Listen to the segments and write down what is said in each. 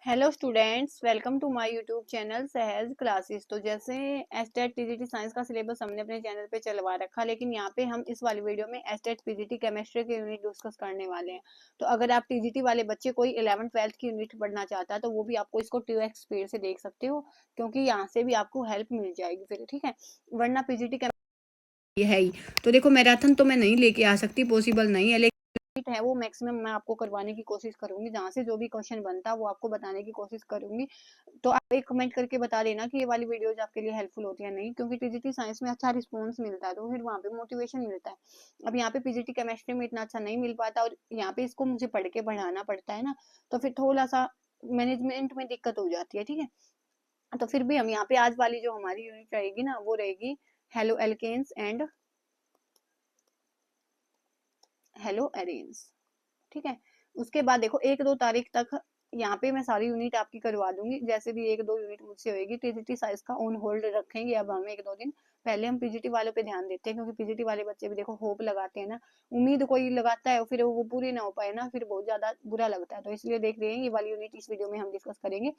Hello students, welcome to my YouTube channel Sahaj classes. तो जैसे state PGT science का syllabus हमने अपने चैनल पे चलवा रखा, लेकिन यहाँ पे हम इस वाली वीडियो में एस्टेट पीजीटी केमिस्ट्री के यूनिट डिस्कस करने वाले हैं। तो अगर आप टीजीटी वाले बच्चे कोई 11th 12th की यूनिट पढ़ना चाहता है तो वो भी आपको इसको 2x स्पीड से देख सकते हो, क्योंकि यहाँ से भी आपको हेल्प मिल जाएगी फिर, ठीक है। वरना पीजीटी ये है ही। तो देखो, मैराथन तो मैं नहीं लेके आ सकती, पॉसिबल नहीं है, है वो मैक्सिमम मैं आपको करवाने की कोशिश करूंगी। जहाँ से जो भी क्वेश्चन बनता है वो आपको बताने की कोशिश करूंगी। तो आप एक कमेंट करके बता देना कि ये वाली वीडियोज आपके लिए हेल्पफुल होती है नहीं, क्योंकि टीजीटी साइंस में अच्छा रिस्पॉन्स मिलता है तो फिर वहाँ पे मोटिवेशन मिलता है। अब यहाँ पे पीजीटी केमिस्ट्री में इतना अच्छा नहीं मिल पाता और यहाँ पे इसको मुझे पढ़ के बढ़ाना पड़ता है ना, तो फिर थोड़ा सा मैनेजमेंट में दिक्कत हो जाती है, ठीक है। तो फिर भी हम यहाँ पे आज वाली जो हमारी यूनिट रहेगी ना, वो रहेगी halo alkanes and halo arenes, ठीक है। उसके बाद देखो 1-2 तारीख तक यहाँ पे मैं सारी यूनिट आपकी करवा दूंगी। जैसे भी 1-2 यूनिट मुझसे होगी, टीजीटी साइज का ऑन होल्ड रखेंगे अब हम 1-2 दिन। पहले हम पीजीटी वालों पे ध्यान देते हैं, क्योंकि पीजीटी वाले बच्चे भी देखो होप लगाते हैं ना, उम्मीद कोई लगाता है फिर वो पूरी ना हो पाए ना, फिर बहुत ज्यादा बुरा लगता है। तो इसलिए देख रहे हैं ये वाली यूनिट इस वीडियो में हम डिस्कस करेंगे।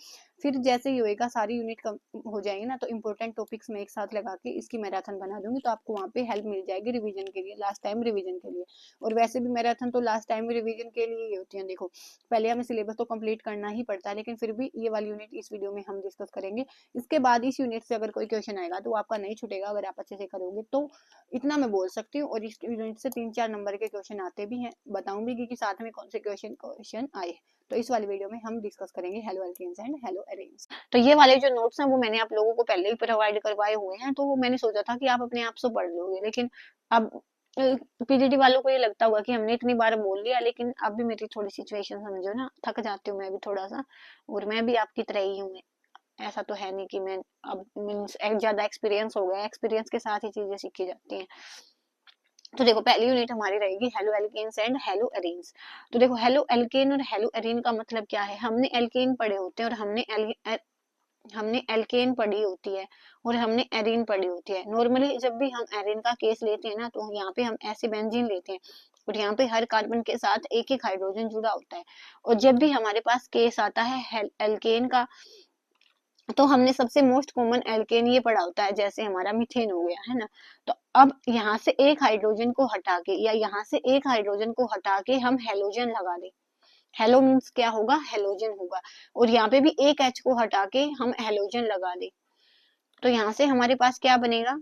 फिर जैसे ही होएगा सारी यूनिट कम हो जाएंगे ना, तो इंपॉर्टेंट टॉपिक्स में एक साथ लगा के इसकी मैराथन बना दूंगी, तो आपको वहाँ पे हेल्प मिल जाएगी रिविजन के लिए, लास्ट टाइम रिविजन के लिए। और वैसे भी मैराथन तो लास्ट टाइम रिवीजन के लिए ही होती है। देखो, पहले हमें सिलेबस तो कंप्लीट करना ही पड़ता है, लेकिन फिर भी ये वाली यूनिट इस वीडियो में हम डिस्कस करेंगे। इसके बाद इस यूनिट से अगर कोई क्वेश्चन आएगा तो आपका नहीं छूटेगा, अगर आप अच्छे से करोगे तो। इतना मैं बोल सकती हूँ। और इस यूनिट से 3-4 नंबर के क्वेश्चन आते भी हैं, बताऊंगी कि साथ में कौन से क्वेश्चन आए। तो इस वाली वीडियो में हम डिस्कस करेंगे halo alkanes and halo arenes. तो ये वाले जो नोट्स हैं वो मैंने आप लोगों को पहले ही प्रोवाइड करवाए हुए हैं, तो मैंने सोचा था कि आप अपने आप से पढ़ लोगे, लेकिन अब पीजीटी वालों को ये लगता होगा कि हमने इतनी बार बोल लिया, लेकिन अब भी मेरी थोड़ी सिचुएशन समझो ना, थक जाती हूँ मैं भी थोड़ा सा। और मैं भी आपकी तरह ही हूँ, ऐसा तो है नहीं कि मैं अब मीन्स ज्यादा एक्सपीरियंस हो गया, एक्सपीरियंस के साथ ही चीजें सीखी जाती हैं। तो देखो, पहली यूनिट हमारी रहेगी halo alkanes and halo arenes. तो देखो, हेलो एल्केन और हेलो एरीन का मतलब क्या है। हमने एल्केन पढ़े होते हैं और हमने एल्केन पढ़ी होती है और हमने एरीन पढ़ी होती है। नॉर्मली जब भी हम एरीन का केस लेते हैं ना, तो यहाँ पे हम ऐसे बेंजीन लेते हैं और यहाँ पे हर कार्बन के साथ एक एक हाइड्रोजन जुड़ा होता है। और जब भी हमारे पास केस आता है एल्केन का, तो हमने सबसे मोस्ट कॉमन एल्केन ये पढ़ा होता है, जैसे हमारा मीथेन हो गया है ना। तो अब यहाँ से एक हाइड्रोजन को हटा के या यहाँ से एक हाइड्रोजन को हटा के हम हेलोजन लगा दें। हेलो मीन्स क्या होगा, हेलोजन होगा। और यहाँ पे भी एक एच को हटा के हम हेलोजन लगा दें, तो यहाँ से हमारे पास क्या बनेगा।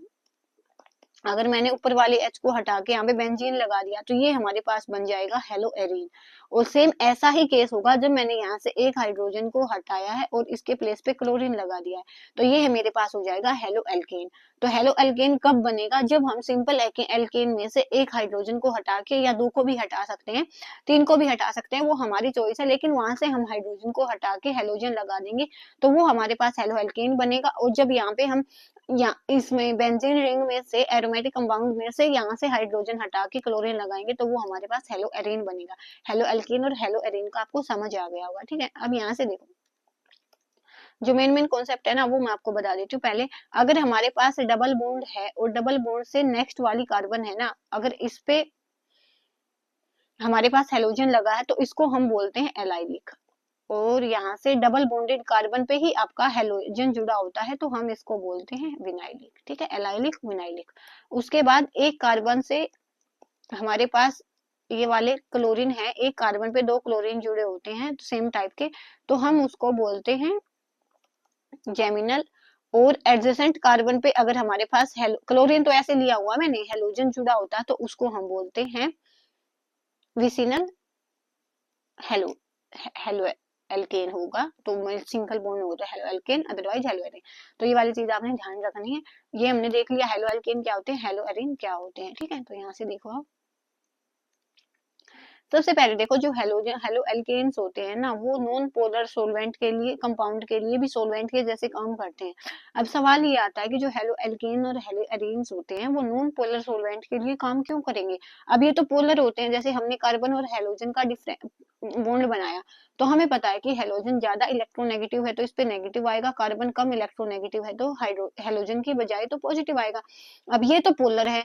अगर मैंने ऊपर वाले एच को हटा के यहाँ पे बेंजीन लगा दिया, तो ये हमारे पास बन जाएगा हेलो एरीन। और सेम ऐसा ही केस होगा जब मैंने यहाँ से एक हाइड्रोजन को हटाया है और इसके प्लेस पे क्लोरीन लगा दिया है, तो ये मेरे पास हो जाएगा हेलो एल्केन। तो हेलो एल्केन कब बनेगा, जब हम सिंपल एल्केन में से एक हाइड्रोजन को हटा के, या दो को भी हटा सकते हैं, तीन को भी हटा सकते हैं, वो हमारी चॉइस है, लेकिन वहां से हम हाइड्रोजन को हटा के हेलोजन लगा देंगे, तो वो हमारे पास हेलो एल्केन बनेगा। और जब यहाँ पे हम या इसमें बेंजीन रिंग में से एरोमेटिक कंपाउंड में से यहाँ से हाइड्रोजन हटा के क्लोरीन लगाएंगे, तो वो हमारे पास हेलो एरीन बनेगा। हेलो एल्कीन और हेलो एरीन का आपको समझ आ गया होगा, ठीक है। अब यहाँ से देखो, जो मेन मेन कॉन्सेप्ट है ना, वो मैं आपको बता देती हूँ पहले। अगर हमारे पास डबल बॉन्ड है और डबल बॉन्ड से नेक्स्ट वाली कार्बन है ना, अगर इस पे हमारे पास हेलोजन लगा है, तो इसको हम बोलते हैं एलाइलिक। और यहाँ से डबल बॉन्डेड कार्बन पे ही आपका हेलोजन जुड़ा होता है, तो हम इसको बोलते हैं विनाइलिक, ठीक है, एलाइलिक विनाइलिक। उसके बाद एक कार्बन से हमारे पास ये वाले क्लोरीन है, एक कार्बन पे दो क्लोरीन जुड़े होते हैं सेम टाइप के, तो हम उसको बोलते हैं जेमिनल। और एडजेसेंट कार्बन पे अगर हमारे पास क्लोरीन तो ऐसे लिया हुआ मैंने, हेलोजन जुड़ा होता है, तो उसको हम बोलते हैं विसिनल हेलो हेलो एल्केन होगा। तो सिंगल बॉन्ड होगा तो halo alkane, otherwise hello arene. तो ये वाली चीज आपने ध्यान रखनी है। ये हमने देख लिया हेलो एल्केन क्या होते हैं, हेलो एरीन क्या होते हैं, ठीक है। तो यहाँ से देखो आप, सबसे पहले देखो, जो हेलोजन हेलो एल्केन्स होते हैं ना, वो नॉन पोलर सोलवेंट के लिए, कंपाउंड के लिए भी सोलवेंट के जैसे काम करते हैं। अब सवाल ये आता है कि जो हेलो एल्केन और हेलो एरीन्स होते हैं, वो नॉन पोलर सोलवेंट के लिए काम क्यों करेंगे। अब ये तो पोलर होते हैं, जैसे हमने कार्बन और हेलोजन का डिफरेंट बॉन्ड बनाया, तो हमें पता है कि हेलोजन ज्यादा इलेक्ट्रोनेगेटिव है तो इस पे नेगेटिव आएगा, कार्बन कम इलेक्ट्रोनेगेटिव है तो हेलोजन की बजाय तो पॉजिटिव आएगा। अब ये तो पोलर है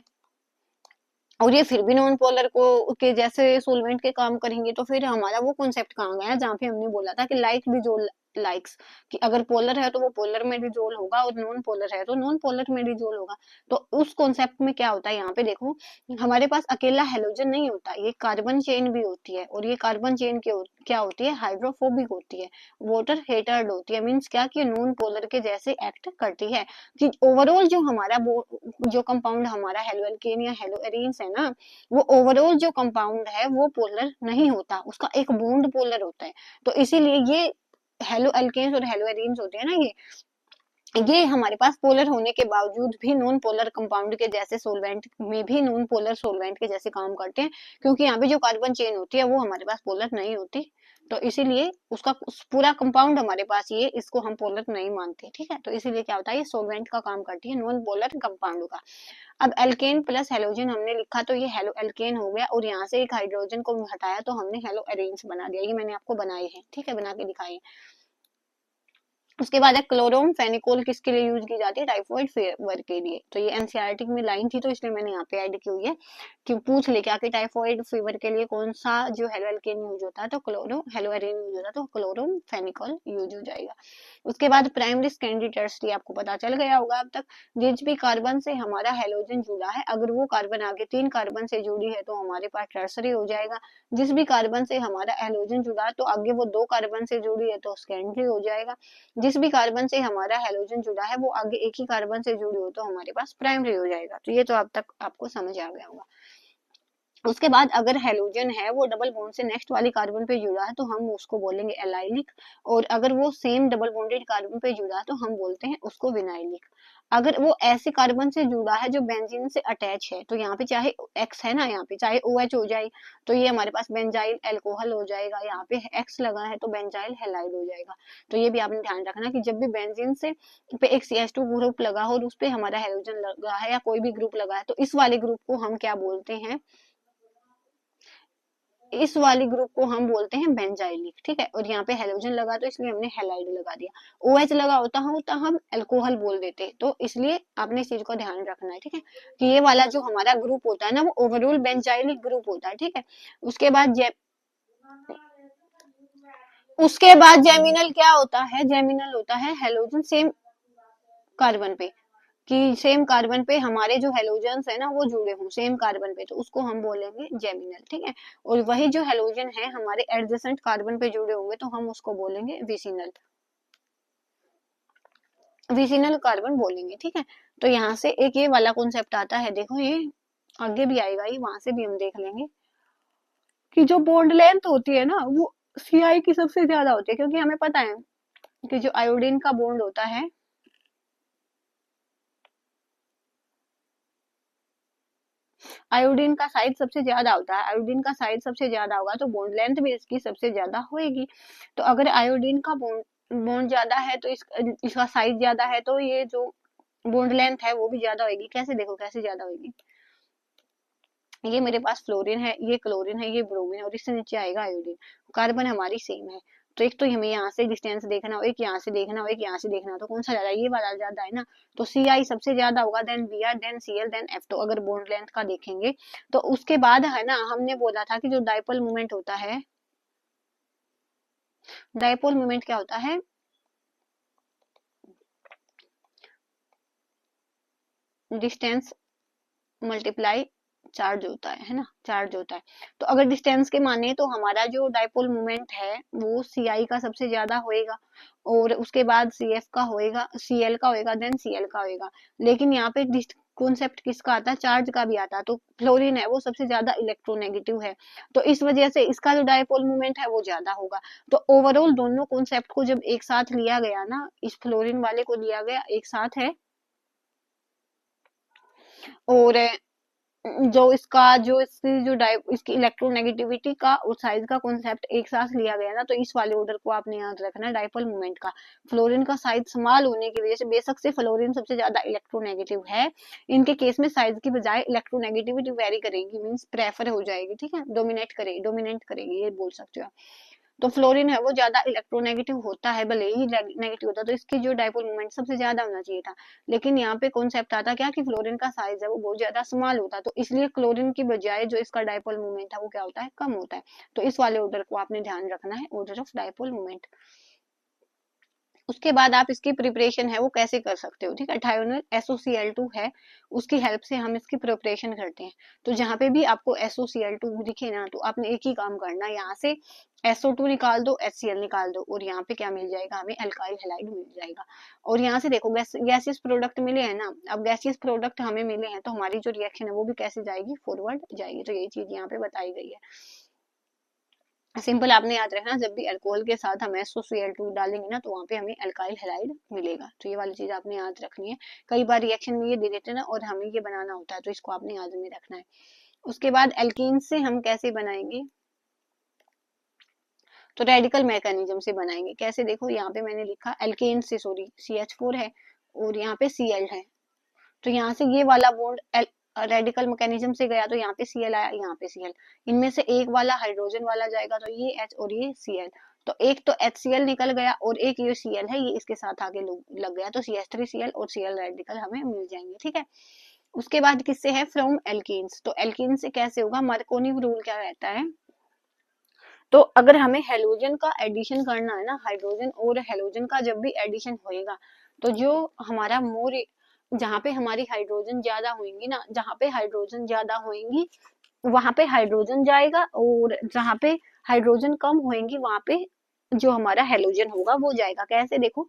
और ये फिर भी नॉन पोलर को के जैसे सोलवेंट के काम करेंगे, तो फिर हमारा वो कॉन्सेप्ट कहाँ गया जहाँ पे हमने बोला था कि लाइक डिजोल्व लाइक्स, कि अगर पोलर है तो वो पोलर में डिजोल्व होगा और नॉन पोलर है तो नॉन पोलर में डिजोल्व होगा। तो उस कॉन्सेप्ट में क्या होता है, यहाँ पे देखो हमारे पास अकेला हेलोजन नहीं होता, ये कार्बन चेन भी होती है, और ये कार्बन चेन क्या होती है, हाइड्रोफोबिक होती है, वाटर हेटर्ड होती है। मीन्स क्या कि नॉन पोलर के जैसे एक्ट करती है, कि ओवरऑल जो हमारा जो कंपाउंड हमारा हेलोएल्केन या हेलोएरीन्स है ना, वो ओवरऑल जो कंपाउंड है वो पोलर नहीं होता, उसका एक बॉन्ड पोलर होता है। तो इसीलिए ये हेलो एल्केन्स और हेलो एरीन्स होते हैं ना, ये हमारे पास पोलर होने के बावजूद भी नॉन पोलर कंपाउंड के जैसे सोलवेंट में भी नॉन पोलर सोलवेंट के जैसे काम करते हैं, क्योंकि यहाँ पे जो कार्बन चेन होती है वो हमारे पास पोलर नहीं होती। तो इसीलिए उसका पूरा कंपाउंड हमारे पास, ये इसको हम पोलर नहीं मानते, ठीक है। तो इसीलिए क्या होता है, ये सोलवेंट का काम करती है नॉन पोलर कंपाउंड का। अब एल्केन प्लस हेलोजन हमने लिखा तो ये हेलो एल्केन हो गया, और यहाँ से एक हाइड्रोजन को हटाया तो हमने हेलो एरीन्स बना दिया। ये मैंने आपको बनाए हैं, ठीक है, बना के दिखाई। उसके बाद है क्लोरोम फेनिकोल, किसके लिए यूज की जाती है, टाइफॉइड फीवर के लिए। तो ये एनसीईआरटी में लाइन थी तो इसलिए मैंने यहाँ पे ऐड की हुई है, कि पूछ ले क्या कि टाइफॉइड फीवर के लिए कौन सा जो हेलो एल्केन यूज होता है, तो क्लोरो हेलो एरीन यूज होता है, तो क्लोरोम फेनिकोल यूज हो जाएगा। उसके बाद प्राइमरी सेकेंडरी टर्सरी आपको पता चल गया होगा अब तक। जिस भी कार्बन से हमारा हेलोजन जुड़ा है, अगर वो कार्बन आगे 3 कार्बन से जुड़ी है तो हमारे पास टर्सरी हो जाएगा। जिस भी कार्बन से हमारा हेलोजन जुड़ा है तो आगे वो 2 कार्बन से जुड़ी है तो सेकेंडरी हो जाएगा। जिस भी कार्बन से हमारा हेलोजन जुड़ा है वो आगे एक ही कार्बन से जुड़ी हो तो हमारे पास प्राइमरी हो जाएगा। तो ये तो अब तक आपको समझ आ गया होगा। उसके बाद अगर हेलोजन है वो डबल बॉन्ड से नेक्स्ट वाली कार्बन पे जुड़ा है तो हम उसको बोलेंगे एलाइलिक, और अगर वो सेम डबल बॉन्डेड कार्बन पे जुड़ा है तो हम बोलते हैं उसको विनाइलिक। अगर वो ऐसे कार्बन से जुड़ा है जो बेंजीन से अटैच है, तो यहाँ पे चाहे एक्स है ना, यहाँ पे चाहे ओ एच हो जाए तो ये हमारे पास बेंजाइल एल्कोहल हो जाएगा, यहाँ पे एक्स लगा है तो बेंजाइल हेलाइड हो जाएगा। तो ये भी आपने ध्यान रखना कि जब भी बेंजीन से पे एक CH2 ग्रुप लगा हो और उस पे हमारा हेलोजन लगा है या कोई भी ग्रुप लगा है तो इस वाले ग्रुप को हम क्या बोलते हैं, इस वाली ग्रुप को हम बोलते हैं बेंजाइलिक, ठीक है। और यहाँ पे हेलोजन लगा तो इसलिए हमने हेलाइड लगा दिया। OH लगा होता हो तो हम अल्कोहल बोल देते, तो इसलिए आपने इस चीज को ध्यान रखना है, ठीक है, कि ये वाला जो हमारा ग्रुप होता है ना वो ओवरऑल बेंजाइलिक ग्रुप होता है, ठीक है। उसके बाद उसके बाद जेमिनल क्या होता है, जेमिनल होता है हेलोजन सेम कार्बन पे, कि सेम कार्बन पे हमारे जो हेलोजन्स है ना वो जुड़े हों सेम कार्बन पे, तो उसको हम बोलेंगे जेमिनल, ठीक है। और वही जो हेलोजन है हमारे एडजेसेंट कार्बन पे जुड़े होंगे तो हम उसको बोलेंगे विसिनल, विसिनल कार्बन बोलेंगे, ठीक है। तो यहाँ से एक ये वाला कॉन्सेप्ट आता है, देखो ये आगे भी आएगा, ये वहां से भी हम देख लेंगे कि जो बॉन्ड लेंथ होती है ना वो CI की सबसे ज्यादा होती है, क्योंकि हमें पता है कि जो आयोडीन का बॉन्ड होता है, आयोडीन का साइज सबसे ज्यादा होता है, आयोडीन का साइज सबसे ज्यादा होगा तो बॉन्ड लेंथ भी इसकी सबसे ज्यादा होएगी। तो अगर आयोडीन का बॉन्ड बॉन्ड ज्यादा है तो इसका साइज ज्यादा है तो ये जो बॉन्ड लेंथ है वो भी ज्यादा होगी। कैसे, देखो कैसे ज्यादा होगी, ये मेरे पास फ्लोरीन है, ये क्लोरीन है, ये ब्रोमीन है और इससे नीचे आएगा आयोडीन, कार्बन हमारी सेम है। तो एक तो हमें यहाँ से डिस्टेंस देखना हो, एक यहाँ से देखना हो, एक यहाँ से देखना हो, तो कौन सा ज्यादा, ये वाला ज्यादा है ना। तो CI सबसे ज्यादा होगा, then Br, then Cl, then F। तो अगर बॉन्ड लेंथ का देखेंगे तो उसके बाद है ना, हमने बोला था कि जो डाइपोल मोमेंट होता है, डाइपोल मोमेंट क्या होता है, डिस्टेंस मल्टीप्लाई चार्ज होता है ना, चार्ज होता है। तो अगर डिस्टेंस के माने तो हमारा जो डाइपोल मोमेंट है वो CI का सबसे ज्यादा होएगा, और उसके बाद CF का होएगा, Cl का होएगा, देन Cl का होएगा। लेकिन यहाँ पे कॉन्सेप्ट किसका आता है, चार्ज का भी आता है। तो फ्लोरीन है वो सबसे ज्यादा इलेक्ट्रोनेगेटिव है, तो इस वजह से इसका जो डाइपोल मोमेंट है वो ज्यादा होगा। तो ओवरऑल दोनों कॉन्सेप्ट को जब एक साथ लिया गया ना, इस फ्लोरीन वाले को लिया गया एक साथ है, और जो इसका जो इसकी जो इसकी इलेक्ट्रोनेगेटिविटी का और साइज का कॉन्सेप्ट एक साथ लिया गया ना, तो इस वाले ऑर्डर को आपने याद रखना, डाइपोल मोमेंट का। फ्लोरीन का साइज स्मॉल होने की वजह से, बेशक से फ्लोरीन सबसे ज्यादा इलेक्ट्रोनेगेटिव है, इनके केस में साइज की बजाय इलेक्ट्रोनेगेटिविटी वेरी करेगी, मींस प्रेफर हो जाएगी, ठीक है, डोमिनेट करेगी, ये बोल सकते हो। तो फ्लोरीन है वो ज्यादा इलेक्ट्रोनेगेटिव होता है, भले ही नेगेटिव होता है, तो इसकी जो डाइपोल मोमेंट सबसे ज्यादा होना चाहिए था। लेकिन यहाँ पे कॉन्सेप्ट आता क्या कि फ्लोरीन का साइज है वो बहुत ज्यादा स्मॉल होता है, तो इसलिए क्लोरीन की बजाय जो इसका डाइपोल मोमेंट है वो क्या होता है, कम होता है। तो इस वाले ऑर्डर को आपने ध्यान रखना है, ऑर्डर ऑफ डाइपोल मोमेंट। उसके बाद आप इसकी प्रिपरेशन है वो कैसे कर सकते हो, ठीक है। थायोनिल SOCl2 है, उसकी हेल्प से हम इसकी प्रिपरेशन करते हैं। तो जहाँ पे भी आपको SOCl2 दिखे ना, तो आपने एक ही काम करना है, यहाँ से SO2 निकाल दो, HCl निकाल दो, और यहाँ पे क्या मिल जाएगा हमें, अल्काइल हैलाइड मिल जाएगा। और यहाँ से देखो गैसियस प्रोडक्ट मिले हैं ना, अब गैसियस प्रोडक्ट हमें मिले हैं तो हमारी जो रिएक्शन है वो भी कैसे जाएगी, फॉरवर्ड जाएगी। तो यही चीज यहाँ पे बताई गई है। सिंपल आपने याद रखना, जब भी अल्कोहल के साथ हम SOCl2 डालेंगे ना, तो वहाँ पे हमें अल्काइल हैलाइड मिलेगा। तो ये वाली चीज आपने याद रखनी है। कई बार रिएक्शन में ये दे देते हैं ना, और हमें ये बनाना होता है, तो इसको आपने याद में रखना है। उसके बाद एल्कीन से हम कैसे बनाएंगे, तो रेडिकल मैकेनिज्म से बनाएंगे। कैसे, देखो यहाँ पे मैंने लिखा एल्केन से, सॉरी CH4 है और यहाँ पे Cl है। तो यहाँ से ये वाला बॉन्ड रेडिकल मैकेनिज्म से गया, तो यहाँ पे Cl आया, यहाँ पे Cl, इनमें से एक वाला हाइड्रोजन वाला जाएगा, तो ये H और ये Cl। तो एक तो HCl निकल गया और एक ये Cl है, ये इसके साथ आगे लग गया, तो CH3Cl और Cl रेडिकल हमें मिल जाएंगे, ठीक है। उसके बाद किससे है, फ्रॉम एल्कीन्स। तो एल्कीन से कैसे होगा, मार्कोनी रूल क्या रहता है, तो अगर हमें हेलोजन का एडिशन करना है ना, हाइड्रोजन और हेलोजन का जब भी एडिशन होएगा, तो जो हमारा मोर, जहाँ पे हमारी हाइड्रोजन ज्यादा होंगी ना, जहाँ पे हाइड्रोजन ज्यादा होंगी वहां पे हाइड्रोजन जाएगा, और जहाँ पे हाइड्रोजन कम होंगी वहां पे जो हमारा हेलोजन होगा वो जाएगा। कैसे, देखो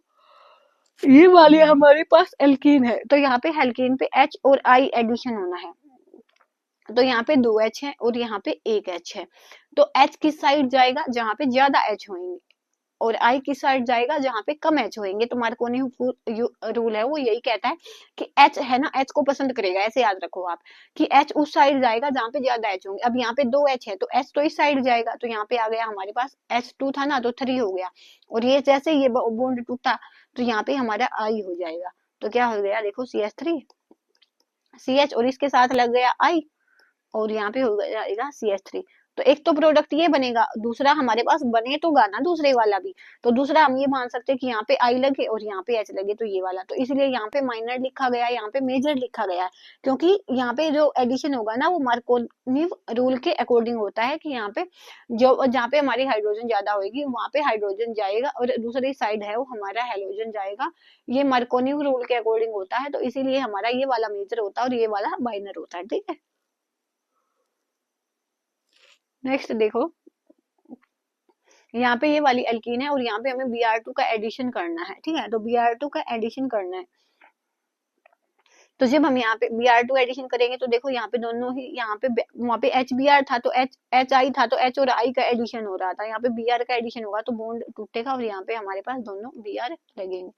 ये वाली हमारे पास एल्कीन है, तो यहाँ पे एल्कीन पे H और I एडिशन होना है, तो यहाँ पे 2 H है और यहाँ पे 1 H है। तो H किस साइड जाएगा, जहाँ पे ज्यादा H होंगे, और I किस साइड जाएगा, जहाँ पे कम H होंगे। तो मार्कोनी रूल है वो यही कहता है कि H है ना, H को पसंद करेगा, ऐसे याद रखो आप कि H उस साइड जाएगा जहाँ पे ज्यादा H होंगे। अब यहाँ पे 2 H है तो H तो इस साइड जाएगा, तो यहाँ पे आ गया हमारे पास H2 था ना, तो 3 हो गया, और ये जैसे ये बॉन्ड टूटा तो यहाँ पे हमारा I हो जाएगा। तो क्या हो गया, देखो CH3 CH और इसके साथ लग गया I, और यहाँ पे हो जाएगा CH3। तो एक तो प्रोडक्ट ये बनेगा, दूसरा हमारे पास बने तो गाना दूसरे वाला भी, तो दूसरा हम ये मान सकते हैं कि यहाँ पे I लगे और यहाँ पे H लगे, तो ये वाला, तो इसलिए यहाँ पे माइनर लिखा गया है, यहाँ पे मेजर लिखा गया है, क्योंकि यहाँ पे जो एडिशन होगा ना वो मार्कोनी रूल के अकॉर्डिंग होता है कि यहाँ पे जो, जहाँ पे हमारी हाइड्रोजन ज्यादा होगी वहां पे हाइड्रोजन जाएगा, और दूसरी साइड है वो हमारा हेलोजन जाएगा। ये मार्कोनी रूल के अकॉर्डिंग होता है, तो इसीलिए हमारा ये वाला मेजर होता है और ये वाला माइनर होता है, ठीक है। नेक्स्ट देखो, यहाँ पे ये वाली एल्कीन है और यहाँ पे हमें Br2 का एडिशन करना है, ठीक है। तो Br2 का एडिशन करना है, तो जब हम यहाँ पे Br2 एडिशन करेंगे तो देखो यहाँ पे दोनों ही, यहाँ पे वहाँ पे HBr था तो HI था, तो H और I का एडिशन हो रहा था, यहाँ पे Br का एडिशन होगा तो बॉन्ड टूटेगा और यहाँ पे हमारे पास दोनों Br लगेंगे।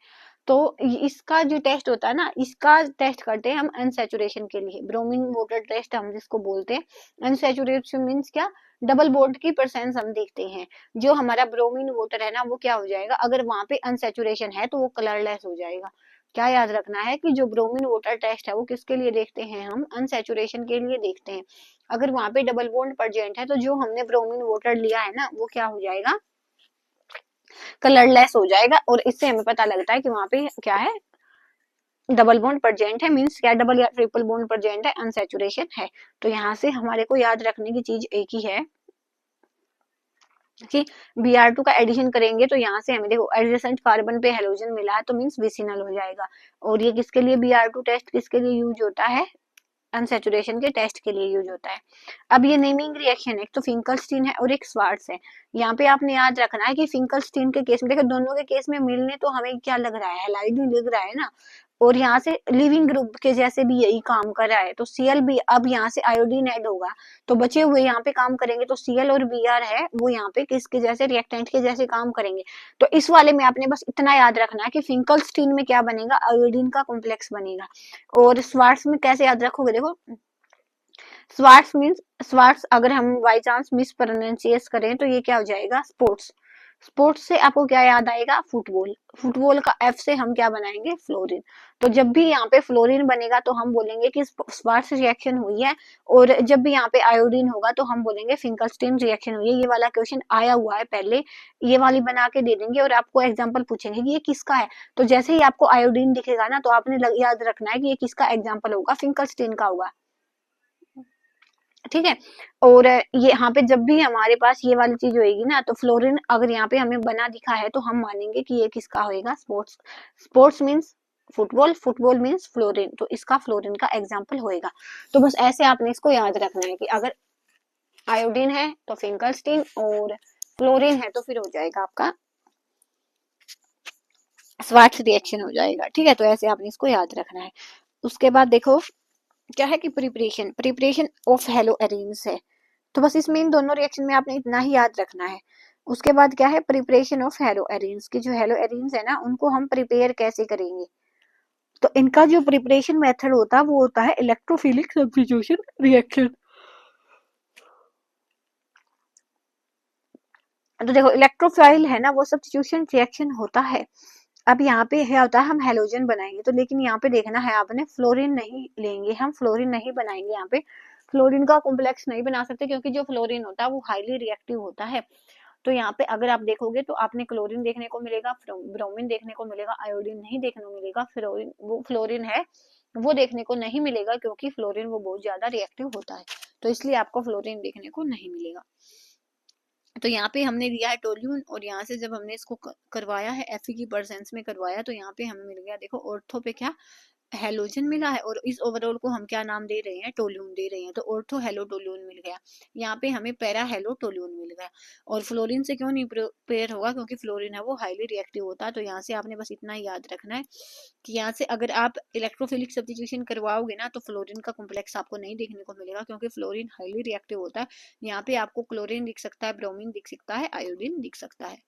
तो इसका जो टेस्ट होता है ना, इसका टेस्ट करते हैं हम अनसैचुरेशन के लिए, ब्रोमीन वाटर टेस्ट हम जिसको बोलते हैं। अनसैचुरेशन मीन्स क्या, डबल बॉन्ड की परसेंस हम देखते हैं। जो हमारा ब्रोमीन वाटर है ना वो क्या हो जाएगा, अगर वहां पे अनसैचुरेशन है तो वो कलरलेस हो जाएगा। क्या याद रखना है कि जो ब्रोमीन वाटर टेस्ट है वो किसके लिए देखते हैं, हम अनसैचुरेशन के लिए देखते हैं। अगर वहां पे डबल बॉन्ड प्रेजेंट है तो जो हमने ब्रोमीन वाटर लिया है ना वो क्या हो जाएगा, कलरलेस हो जाएगा, और इससे हमें पता लगता है कि वहां पे क्या है, डबल बॉन्ड प्रेजेंट है, मींस क्या, डबल या ट्रिपल बॉन्ड प्रेजेंट है, अनसैचुरेशन है। तो यहाँ से हमारे को याद रखने की चीज एक ही है कि Br2 का एडिशन करेंगे तो यहाँ से हमें देखो एडजेसेंट कार्बन पे हेलोजन मिला है तो मींस विसिनल हो जाएगा। और ये किसके लिए Br2 टेस्ट किसके लिए यूज होता है, अनसैचुरेशन के टेस्ट के लिए यूज होता है। अब ये नेमिंग रिएक्शन है, एक तो फिंकलस्टीन है और एक स्वार्ट्स है। यहाँ पे आपने याद रखना है कि फिंकलस्टीन के केस में देखो, दोनों के केस में मिलने तो हमें क्या लग रहा है, हैलाइड ही लग रहा है ना, और यहाँ से लिविंग ग्रुप के जैसे भी यही काम कर रहा है, तो Cl भी अब यहाँ से आयोडीन ऐड होगा तो बचे हुए यहाँ पे काम करेंगे, तो Cl और Br है वो यहाँ पे किसके जैसे, रिएक्टेंट के जैसे काम करेंगे। तो इस वाले में आपने बस इतना याद रखना है कि फिंकलस्टीन में क्या बनेगा, आयोडीन का कॉम्प्लेक्स बनेगा। और स्वार्ट्स में कैसे याद रखोगे, देखो स्वार्ट्स मीन्स, स्वार्ट्स अगर हम बाई चांस मिस प्रोनाउंसिएट करें तो ये क्या हो जाएगा, स्पोर्ट्स। स्पोर्ट्स से आपको क्या याद आएगा, फुटबॉल। फुटबॉल का F से हम क्या बनाएंगे, फ्लोरीन। तो जब भी यहाँ पे फ्लोरीन बनेगा तो हम बोलेंगे कि स्वार्ट्स रिएक्शन हुई है, और जब भी यहाँ पे आयोडीन होगा तो हम बोलेंगे फिंकलस्टीन रिएक्शन हुई है। ये वाला क्वेश्चन आया हुआ है पहले, ये वाली बना के दे देंगे और आपको एग्जाम्पल पूछेंगे कि ये किसका है। तो जैसे ही आपको आयोडीन दिखेगा ना तो आपने याद रखना है कि ये किसका एग्जाम्पल होगा, फिंकलस्टीन का होगा। ठीक है। और ये यहाँ पे जब भी हमारे पास ये वाली चीज होगी ना, तो फ्लोरीन अगर यहाँ पे हमें बना दिखा है तो हम मानेंगे कि ये किसका होएगा, sports. Sports means football, football means fluorine, तो इसका फ्लोरीन का एग्जाम्पल होएगा। तो बस ऐसे आपने इसको याद रखना है कि अगर आयोडीन है तो फिंकलस्टीन, और फ्लोरीन है तो फिर हो जाएगा आपका स्वार्ट्ज रिएक्शन हो जाएगा। ठीक है, तो ऐसे आपने इसको याद रखना है। उसके बाद देखो क्या है कि preparation, preparation of hello arenes है। तो बस इसमें इन दोनों रिएक्शन में आपने इतना ही याद रखना है। उसके बाद क्या है, प्रिपरेशन ऑफ हेलो एरेन्स की, जो हेलो एरेन्स है ना उनको हम प्रिपेयर कैसे करेंगे। तो इनका जो प्रिपरेशन मेथड होता है वो होता है इलेक्ट्रोफिलिक सब्स्टिट्यूशन रिएक्शन। तो देखो इलेक्ट्रोफाइल है ना वो सब्स्टिट्यूशन रिएक्शन होता है। अब यहाँ पे क्या होता है, हम हेलोजन बनाएंगे, तो लेकिन यहाँ पे देखना है आपने फ्लोरीन नहीं लेंगे, हम फ्लोरीन नहीं बनाएंगे। यहाँ पे फ्लोरीन का कॉम्प्लेक्स नहीं बना सकते क्योंकि जो फ्लोरीन होता है वो हाईली रिएक्टिव होता है। तो यहाँ पे अगर आप देखोगे तो आपने क्लोरीन देखने को मिलेगा, ब्रोमीन देखने को मिलेगा, आयोडीन नहीं देखने को मिलेगा, फ्लोरीन वो फ्लोरीन है वो देखने को नहीं मिलेगा क्योंकि फ्लोरीन वो बहुत ज्यादा रिएक्टिव होता है, तो इसलिए आपको फ्लोरीन देखने को नहीं मिलेगा। तो यहाँ पे हमने लिया है टोल्यून, और यहाँ से जब हमने इसको करवाया है Fe की परसेंस में करवाया, तो यहाँ पे हमें मिल गया देखो ऑर्थो पे क्या हेलोजन मिला है, और इस ओवरऑल को हम क्या नाम दे रहे हैं, टोल्यून दे रहे हैं, तो ऑर्थो हेलो टोल्यून मिल गया। यहाँ पे हमें पैरा हेलो टोल्यून मिल गया। और फ्लोरीन से क्यों नहीं पेयर होगा, क्योंकि फ्लोरीन है वो हाईली रिएक्टिव होता है। तो यहाँ से आपने बस इतना याद रखना है कि यहाँ से अगर आप इलेक्ट्रोफिलिक सब्स्टिट्यूशन करवाओगे ना तो फ्लोरीन का कॉम्प्लेक्स आपको नहीं देखने को मिलेगा क्योंकि फ्लोरीन हाईली रिएक्टिव होता है। यहाँ पे आपको क्लोरीन दिख सकता है, ब्रोमीन दिख सकता है, आयोडीन दिख सकता है।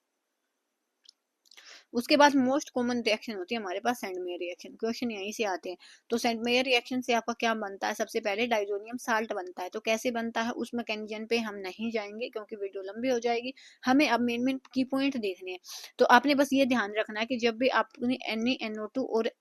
उसके बाद मोस्ट कॉमन रिएक्शन होती है हमारे पास सेंडमेयर रिएक्शन, क्वेश्चन यहीं से आते हैं। तो सेंडमेयर रिएक्शन से आपका क्या बनता है, सबसे पहले डाइजोनियम साल्ट बनता है। तो कैसे बनता है उस मैकेनिज्म पे हम नहीं जाएंगे क्योंकि वीडियो लंबी हो जाएगी, हमें अब मेन मेन की पॉइंट देखने हैं। तो आपने बस ये ध्यान रखना है कि जब भी आपने NaNO2 और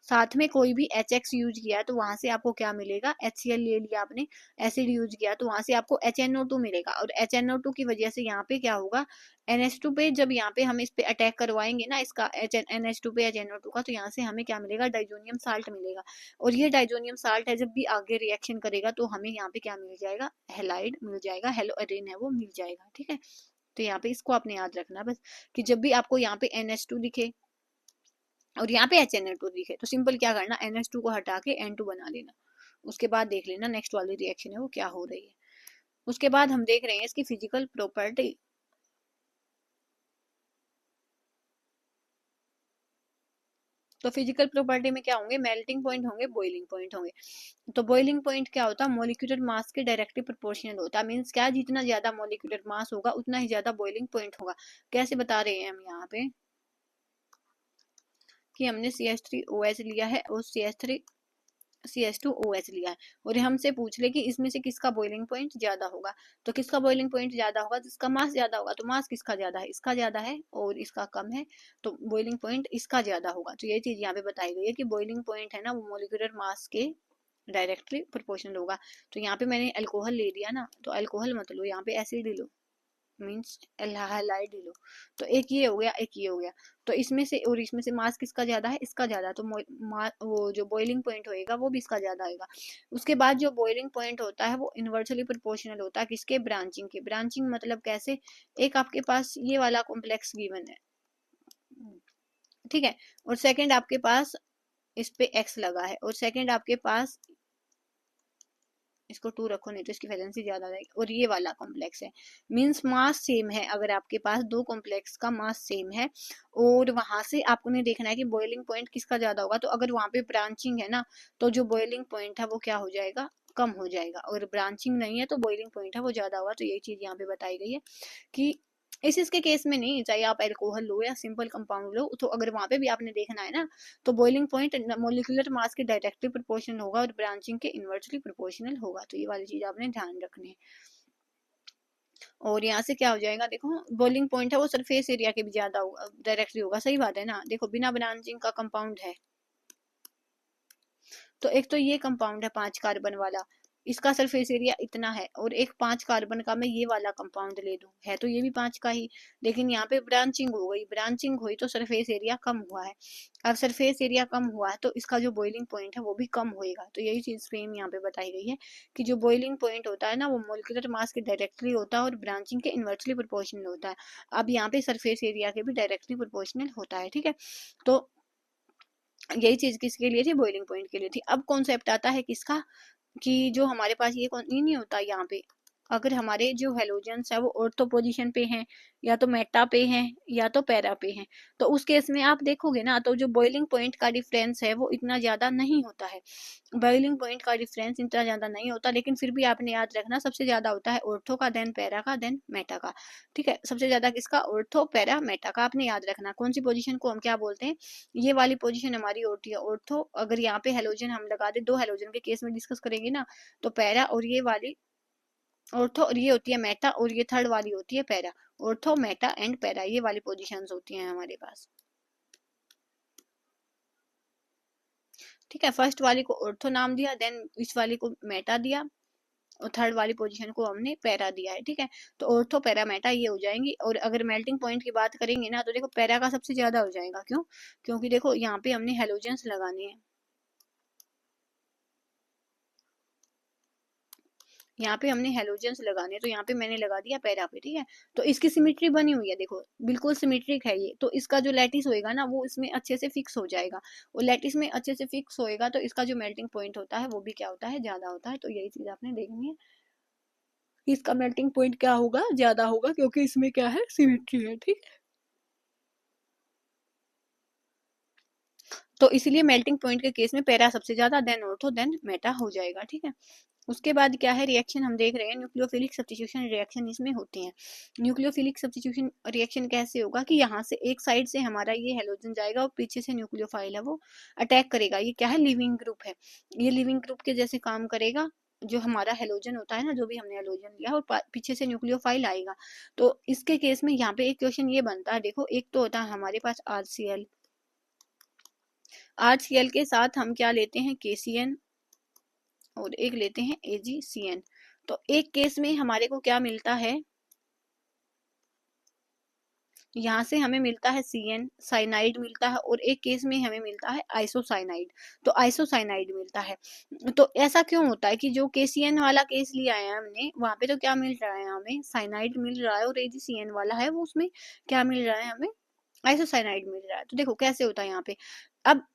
साथ में कोई भी HX यूज किया है तो वहां से आपको क्या मिलेगा, HCl ले लिया आपने, एसिड यूज किया तो वहां से आपको HNO2 मिलेगा, और HNO2 की वजह से यहाँ पे क्या होगा, NH2 पे जब यहाँ पे हम इस पे अटैक करवाएंगे ना इसका NH2 पे HNO2 का, तो यहाँ से हमें क्या मिलेगा, डाइजोनियम साल्ट मिलेगा। और ये डाइजोनियम साल्ट है जब भी आगे रिएक्शन करेगा तो हमें यहाँ पे क्या मिल जाएगा, हेलाइड मिल जाएगा, हेलो एरेन है वो मिल जाएगा। ठीक है, तो यहाँ पे इसको आपने याद रखना बस, कि जब भी आपको यहाँ पे NH2 दिखे और यहाँ पे HNO2 दिखे तो सिंपल क्या करना, NH2 को हटा के N2 बना लेना। उसके बाद देख लेना नेक्स्ट वाली रिएक्शन है वो क्या हो रही है। उसके बाद हम देख रहे हैं इसकी फिजिकल प्रॉपर्टी। तो फिजिकल प्रॉपर्टी में क्या होंगे, मेल्टिंग पॉइंट होंगे, बॉइलिंग पॉइंट होंगे। तो बॉइलिंग पॉइंट क्या होता है, मॉलिक्यूलर मास के डायरेक्टली प्रोपोर्शनल होता है। मींस क्या, जितना ज्यादा मॉलिक्यूलर मास होगा उतना ही ज्यादा बॉइलिंग पॉइंट होगा। कैसे बता रहे हैं हम यहाँ पे कि हमने CH3OH लिया है और CH2OH लिया है, और हमसे पूछ ले कि इसमें से किसका बॉइलिंग पॉइंट ज्यादा होगा। तो किसका बॉइलिंग पॉइंट ज्यादा होगा, जिसका मास ज्यादा होगा। तो मास किसका ज्यादा है, इसका ज्यादा है, और इसका कम है, तो बॉइलिंग पॉइंट इसका ज्यादा होगा। तो ये चीज यहाँ पे बताई गई है कि बॉइलिंग पॉइंट है ना वो मोलिकुलर मास के डायरेक्टली प्रोपोर्शनल होगा। तो यहाँ पे मैंने अल्कोहल ले लिया ना, तो अल्कोहल मत लो, यहाँ पे एसिड लो, मीन्स हाइलाइट लो। तो एक ये हो गया, एक ये हो गया। तो इसमें से और इसमें से मास किसका ज्यादा है, इसका ज्यादा, तो वो जो बॉइलिंग पॉइंट होएगा वो भी इसका ज्यादा आएगा। उसके बाद जो बॉइलिंग पॉइंट होता है वो इनवर्सली प्रोपोर्शनल होता है किसके, ब्रांचिंग के। ब्रांचिंग मतलब कैसे, एक आपके पास ये वाला कॉम्प्लेक्स गिवन है, ठीक है, और सेकंड आपके पास इस पे X लगा है, और सेकंड आपके पास, इसको 2 रखो नहीं तो इसकी वैलेंसी ज्यादा रहेगी, और ये वाला कॉम्प्लेक्स है। मींस मास सेम है, अगर आपके पास दो कॉम्प्लेक्स का मास सेम है, और वहां से आपको नहीं देखना है कि बॉइलिंग पॉइंट किसका ज्यादा होगा। तो अगर वहां पे ब्रांचिंग है ना तो जो बॉइलिंग पॉइंट है वो क्या हो जाएगा, कम हो जाएगा। अगर ब्रांचिंग नहीं है तो बॉइलिंग पॉइंट है वो ज्यादा होगा। तो यही चीज यहाँ पे बताई गई है कि इसके केस में नहीं, चाहे आप अल्कोहल लो या सिंपल कंपाउंड लो, तो अगर वहां पे भी आपने देखना है ना तो बॉइलिंग पॉइंट मोलिकुलर मास के डायरेक्टली प्रोपोर्शनल होगा और ब्रांचिंग के इनवर्सली प्रोपोर्शनल होगा। तो ये वाली चीज आपने ध्यान रखनी है। और यहाँ से क्या हो जाएगा, देखो बॉइलिंग पॉइंट है वो सरफेस एरिया के भी ज्यादा होगा, डायरेक्टली होगा, सही बात है ना। देखो बिना ब्रांचिंग का कंपाउंड है, तो एक तो ये कंपाउंड है 5 कार्बन वाला, इसका सरफेस एरिया इतना है, और एक 5 कार्बन का मैं ये वाला कंपाउंड ले लूं, है तो ये भी 5 का ही, लेकिन यहाँ पे ब्रांचिंग हो गई, ब्रांचिंग हुई तो सरफेस एरिया कम हुआ है। अब सरफेस एरिया कम हुआ है तो इसका जो बॉइलिंग पॉइंट है वो भी कम होएगा। तो यही चीज सेम यहाँ पे बताई गई है कि जो बॉइलिंग पॉइंट होता है ना वो मोलिकुलर मास के डायरेक्टली होता है और ब्रांचिंग के इनवर्सली प्रोपोर्शनल होता है। अब यहाँ पे सरफेस एरिया के भी डायरेक्टली प्रोपोर्शनल होता है, ठीक है। तो यही चीज किसके लिए थी, बॉइलिंग पॉइंट के लिए थी। अब कॉन्सेप्ट आता है किसका, कि जो हमारे पास ये नहीं होता यहाँ पे, अगर हमारे जो हेलोजेंस है वो ऑर्थो पोजीशन पे हैं, या तो मेटा पे हैं, या तो पैरा पे हैं, तो उस केस में आप देखोगे ना तो जो बॉइलिंग पॉइंट का डिफरेंस है वो इतना ज्यादा नहीं होता है। बॉइलिंग पॉइंट का डिफरेंस इतना ज्यादा नहीं होता, लेकिन फिर भी आपने याद रखना सबसे ज्यादा होता है ऑर्थो का, देन पैरा का, देन मेटा का। ठीक है, सबसे ज्यादा किसका, ऑर्थो पैरा मेटा का। आपने याद रखना कौन सी पोजीशन को हम क्या बोलते हैं, ये वाली पोजीशन हमारी होती है ऑर्थो। अगर यहाँ पे हेलोजन हम लगा दे, 2 हेलोजन के केस में डिस्कस करेंगे ना, तो पैरा और ये वाली ऑर्थो, और ये होती है मेटा, और ये थर्ड वाली होती है para. Ortho Meta and para, ये वाली पोजीशंस होती हैं हमारे पास। ठीक है, फर्स्ट वाली को ऑर्थो नाम दिया, देन इस वाली को मेटा दिया, और थर्ड वाली पोजीशन को हमने पैरा दिया है। ठीक है, तो ऑर्थो पैरा मेटा ये हो जाएंगी। और अगर मेल्टिंग पॉइंट की बात करेंगे ना तो देखो पैरा का सबसे ज्यादा हो जाएगा, क्यों, क्योंकि देखो यहाँ पे हमने हेलोजेंस लगाने हैं, यहाँ पे हमने हेलोजेंस लगाने, तो यहाँ पे मैंने लगा दिया पैरा पे। ठीक है, तो इसकी सिमेट्री बनी हुई है, देखो बिल्कुल सिमेट्रिक है ये, तो इसका जो लैटिस होएगा ना वो इसमें अच्छे से फिक्स हो जाएगा, और लैटिस में अच्छे से फिक्स होएगा तो इसका जो मेल्टिंग पॉइंट होता है वो भी क्या होता है, ज्यादा होता है। तो यही चीज आपने देखनी है, इसका मेल्टिंग पॉइंट क्या होगा, ज्यादा होगा, क्योंकि इसमें क्या है, सिमेट्री है। ठीक, तो इसलिए मेल्टिंग पॉइंट के केस में पैरा सबसे ज्यादा, देन ऑर्थो, देन मेटा हो जाएगा। ठीक है, उसके बाद क्या है, रिएक्शन हम देख रहे हैं, न्यूक्लियोफिलिक सब्स्टिट्यूशन रिएक्शन इसमें होती है। न्यूक्लियोफिलिक सब्स्टिट्यूशन रिएक्शन कैसे होगा कि यहाँ से एक साइड से हमारा ये हेलोजन जाएगा और पीछे से न्यूक्लियोफाइल है वो अटैक करेगा। ये क्या है, लिविंग ग्रुप है, ये लिविंग ग्रुप के जैसे काम करेगा। जो हमारा हेलोजन होता है ना, जो भी हमने हेलोजन लिया और पीछे से न्यूक्लियोफाइल आएगा, तो इसके केस में यहाँ पे एक क्वेश्चन ये बनता है, देखो एक तो होता है हमारे पास आरसीएल, आरसीएल के साथ हम क्या लेते हैं, केसीएन, और एक लेते हैं एजीसीएन। तो एक केस में हमारे को क्या मिलता है, यहाँ से हमें मिलता है सीएन साइनाइड मिलता है, और एक केस में हमें मिलता है आइसोसाइनाइड, तो आइसोसाइनाइड मिलता है। तो ऐसा क्यों होता है कि जो केसीएन वाला केस लिया है हमने, वहां पे तो क्या मिल रहा है हमें, साइनाइड मिल रहा है, और एजीसीएन वाला है वो उसमें क्या मिल रहा है हमें, आइसोसाइनाइड मिल रहा है। तो देखो कैसे होता है यहाँ पे। अब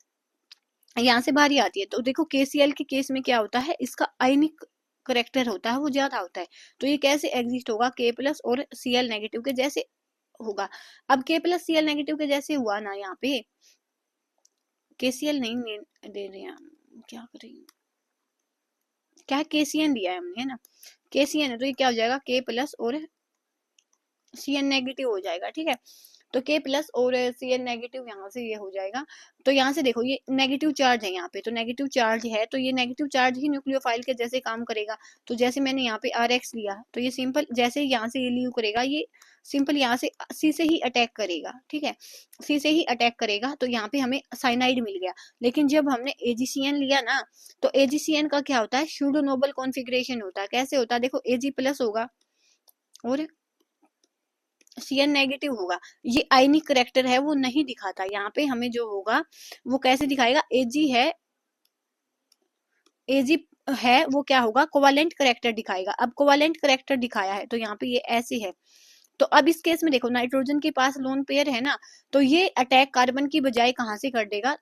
यहाँ से बारी आती है, तो देखो केसीएल के केस में क्या होता है, इसका आयनिक करेक्टर होता है वो ज्यादा होता है। तो ये कैसे एग्जिस्ट होगा, के प्लस और सीएल नेगेटिव के जैसे होगा। अब के प्लस सीएल नेगेटिव के जैसे हुआ ना, यहाँ पे केसीएल नहीं दे रहे हैं, क्या करेंगे, क्या केसीएन दिया है हमने, है ना, केसीएन है, तो ये क्या हो जाएगा, के प्लस और सीएन नेगेटिव हो जाएगा। ठीक है, तो के प्लस और सी एन नेगेटिव यहाँ से ये हो जाएगा। तो यहाँ से देखो ये नेगेटिव चार्ज है यहाँ पे, तो नेगेटिव चार्ज है, तो ये नेगेटिव चार्ज ही न्यूक्लियोफाइल के जैसे काम करेगा। तो जैसे मैंने यहाँ पे आर एक्स लिया, तो ये सिंपल जैसे यहाँ से ये लीव करेगा, ये सिंपल यहाँ से सी से ही अटैक करेगा। ठीक है, सी से ही अटैक करेगा, तो यहाँ पे हमें साइनाइड मिल गया। लेकिन जब हमने एजीसीएन लिया ना, तो एजीसीएन का क्या होता है, सूडो नोबल कॉन्फिग्रेशन होता है। कैसे होता है, देखो एजी प्लस होगा और सीएन नेगेटिव होगा। ये आयनिक करेक्टर है वो नहीं दिखाता, यहाँ पे हमें जो होगा वो कैसे दिखाएगा, एजी है, एजी है वो क्या होगा, कोवालेंट करेक्टर दिखाएगा। अब कोवालेंट करेक्टर दिखाया है तो यहाँ पे ये ऐसे है। तो अब इस केस में देखो नाइट्रोजन के पास लोन पेयर है ना, तो ये अटैक कार्बन की बजाय कहाँ से कर देगा,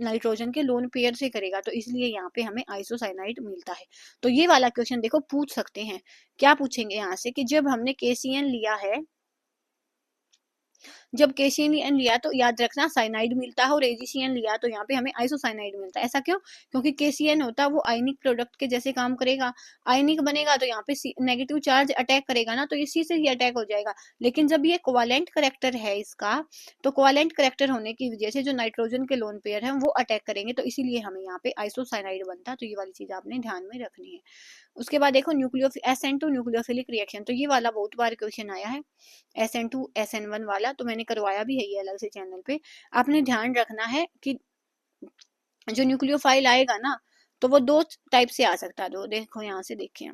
नाइट्रोजन के लोन पेयर से करेगा, तो इसलिए यहाँ पे हमें आइसोसाइनाइड मिलता है। तो ये वाला क्वेश्चन देखो पूछ सकते हैं, क्या पूछेंगे यहाँ से कि जब हमने केसीएन लिया है, जब केसीएन लिया तो याद रखना साइनाइड मिलता है, और एजीसीएन लिया तो यहाँ पे हमें आइसोसाइनाइड मिलता है। ऐसा क्यों, क्योंकि केसीएन होता है वो आयनिक प्रोडक्ट के जैसे काम करेगा, आयनिक बनेगा तो यहाँ पे नेगेटिव चार्ज अटैक करेगा ना, तो इसी से ही अटैक हो जाएगा। लेकिन जब ये कोवालेंट करेक्टर है इसका, तो कोवालेंट करेक्टर होने की वजह से जो नाइट्रोजन के लोन पेयर है वो अटैक करेंगे, तो इसीलिए हमें यहाँ पे आइसोसाइनाइड बनता है। तो ये वाली चीज आपने ध्यान में रखनी है। उसके बाद देखो न्यूक्लियो SN2 न्यूक्लियोफिलिक रिएक्शन, तो ये वाला बहुत बार क्वेश्चन आया है, SN2 SN1 वाला, तो मैंने करवाया भी है ये अलग से चैनल पे। आपने ध्यान रखना है कि जो न्यूक्लियोफाइल आएगा ना, तो वो दो टाइप से आ सकता है। तो देखो यहाँ से देखिए,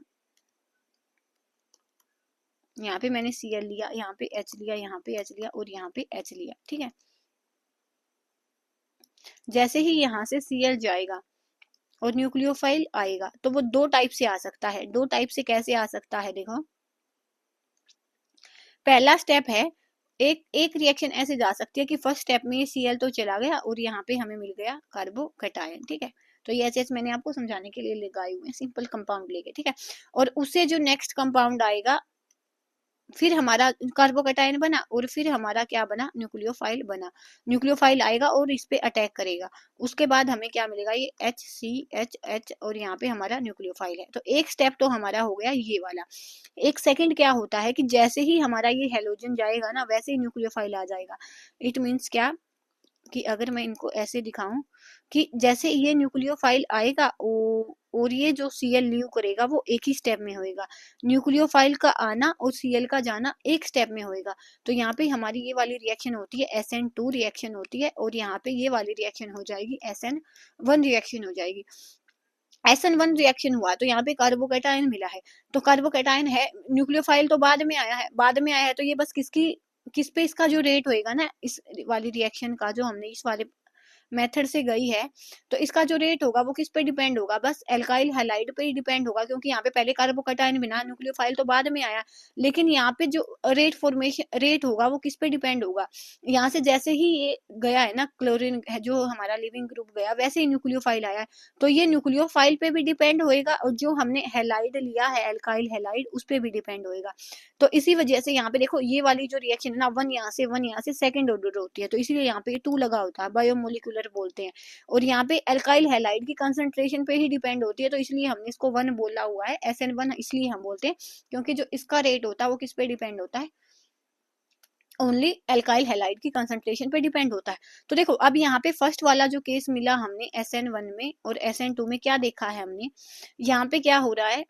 यहाँ पे मैंने Cl लिया, यहाँ पे H लिया, यहाँ पे H लिया और यहाँ पे H लिया, ठीक है। जैसे ही यहाँ से Cl जाएगा और न्यूक्लियोफाइल आएगा तो वो दो टाइप से आ सकता है। दो टाइप से कैसे आ सकता है, देखो पहला स्टेप है, एक एक रिएक्शन ऐसे जा सकती है कि फर्स्ट स्टेप में Cl तो चला गया और यहाँ पे हमें मिल गया कार्बोकैटायन, ठीक है। तो ये ऐसे मैंने आपको समझाने के लिए लगाए हुए हैं, सिंपल कंपाउंड लेके, ठीक है। और उससे जो नेक्स्ट कंपाउंड आएगा, फिर हमारा कार्बोकैटायन बना और फिर हमारा क्या बना, न्यूक्लियोफाइल बना। न्यूक्लियोफाइल आएगा और इस पे अटैक करेगा, उसके बाद हमें क्या मिलेगा, ये HCHH और यहाँ पे हमारा न्यूक्लियोफाइल है। तो एक स्टेप तो हमारा हो गया ये वाला। एक सेकंड क्या होता है कि जैसे ही हमारा ये हेलोजन जाएगा ना, वैसे ही न्यूक्लियोफाइल आ जाएगा। इट मीन्स क्या कि अगर मैं इनको ऐसे दिखाऊं कि जैसे ये न्यूक्लियोफाइल आएगा और ये जो Cl लीव करेगा वो एक ही स्टेप में होएगा। न्यूक्लियोफाइल का आना और Cl का जाना एक स्टेप में होएगा। तो यहाँ पे हमारी ये वाली रिएक्शन होती है SN2 रिएक्शन होती है और यहाँ पे ये वाली रिएक्शन हो जाएगी SN1 रिएक्शन हो जाएगी। SN1 रिएक्शन हुआ तो यहाँ पे कार्बोकैटायन मिला है, तो कार्बोकैटायन है, न्यूक्लियोफाइल तो बाद में आया है, बाद में आया है, तो ये बस किस पे इसका जो रेट होएगा ना, इस वाली रिएक्शन का, जो हमने इस वाले मेथड से गई है, तो इसका जो रेट होगा वो किस पे डिपेंड होगा, बस एल्काइल हैलाइड पे ही डिपेंड होगा, क्योंकि यहाँ पे पहले कार्बोकैटायन बिना, न्यूक्लियोफाइल तो बाद में आया। लेकिन यहाँ पे जो रेट होगा वो किस पे डिपेंड होगा, यहाँ से जैसे ही ये गया है ना, क्लोरीन है जो हमारा लिविंग ग्रुप गया, वैसे ही न्यूक्लियोफाइल आया है, तो ये न्यूक्लियोफाइल पे भी डिपेंड होएगा और जो हमने हैलाइड लिया है, एल्काइल हैलाइड, उस पे भी डिपेंड होएगा। तो इसी वजह से यहाँ पे देखो ये वाली जो रिएक्शन है ना, वन यहाँ से सेकंड ऑर्डर होती है, तो इसीलिए यहाँ पे 2 लगा होता है, बायोमोलिकुलर बोलते हैं। और यहाँ पे एल्काइल हैलाइड की कंसंट्रेशन पे ही डिपेंड होती है, तो इसलिए हमने इसको 1 बोला हुआ है, SN1 इसलिए हम बोलते हैं, क्योंकि जो इसका रेट होता है वो किस पे डिपेंड होता है, ओनली एल्काइल हैलाइड की कंसंट्रेशन पे डिपेंड होता है। तो देखो अब यहाँ पे फर्स्ट वाला जो केस मिला हमने SN1 में और SN2 में, क्या देखा है हमने, यहाँ पे क्या हो रहा है,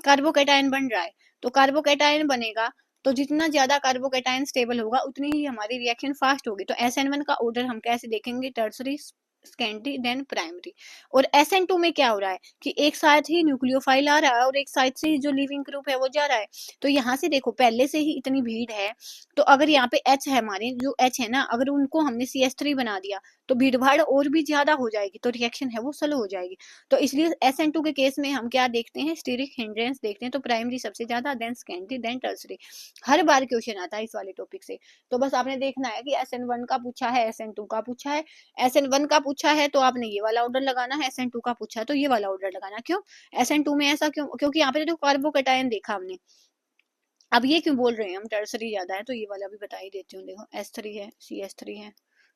कार्बोकैटायन बन रहा है। तो कार्बोकैटायन बनेगा तो जितना ज्यादा कार्बोकैटायन स्टेबल होगा उतनी ही हमारी रिएक्शन फास्ट होगी। तो SN1 का ऑर्डर हम कैसे देखेंगे, टर्सरी, सेकेंडरी, देन प्राइमरी। और SN2 में क्या हो रहा है कि एक साथ ही न्यूक्लियोफाइल आ रहा है और एक साइड से ही जो लिविंग ग्रुप है वो जा रहा है। तो यहाँ से देखो पहले से ही इतनी भीड़ है, तो अगर यहाँ पे H है, हमारे जो H है ना, अगर उनको हमने CH3 बना दिया तो भीड़ भाड़ और भी ज्यादा हो जाएगी, तो रिएक्शन है वो स्लो हो जाएगी। तो इसलिए SN2 के केस में हम क्या देखते हैं, स्टीरिक हिंड्रेंस देखते हैं। तो प्राइमरी सबसे ज्यादा, देन सेकेंडरी, देन टर्सरी। हर बार क्वेश्चन आता है इस वाले टॉपिक से, तो बस आपने देखना है कि SN1 का पूछा है, SN2 का पूछा है। SN1 का पूछा है तो आपने ये वाला ऑर्डर लगाना है, SN2 का पूछा है तो ये वाला ऑर्डर लगाना। क्यों SN2 में ऐसा क्यों, क्योंकि यहाँ पे जो कार्बोकैटायन देखा हमने, अब ये क्यों बोल रहे हैं हम टर्सरी ज्यादा है, तो ये वाला भी बता ही देती हूँ। देखो S3 है, CH3 है,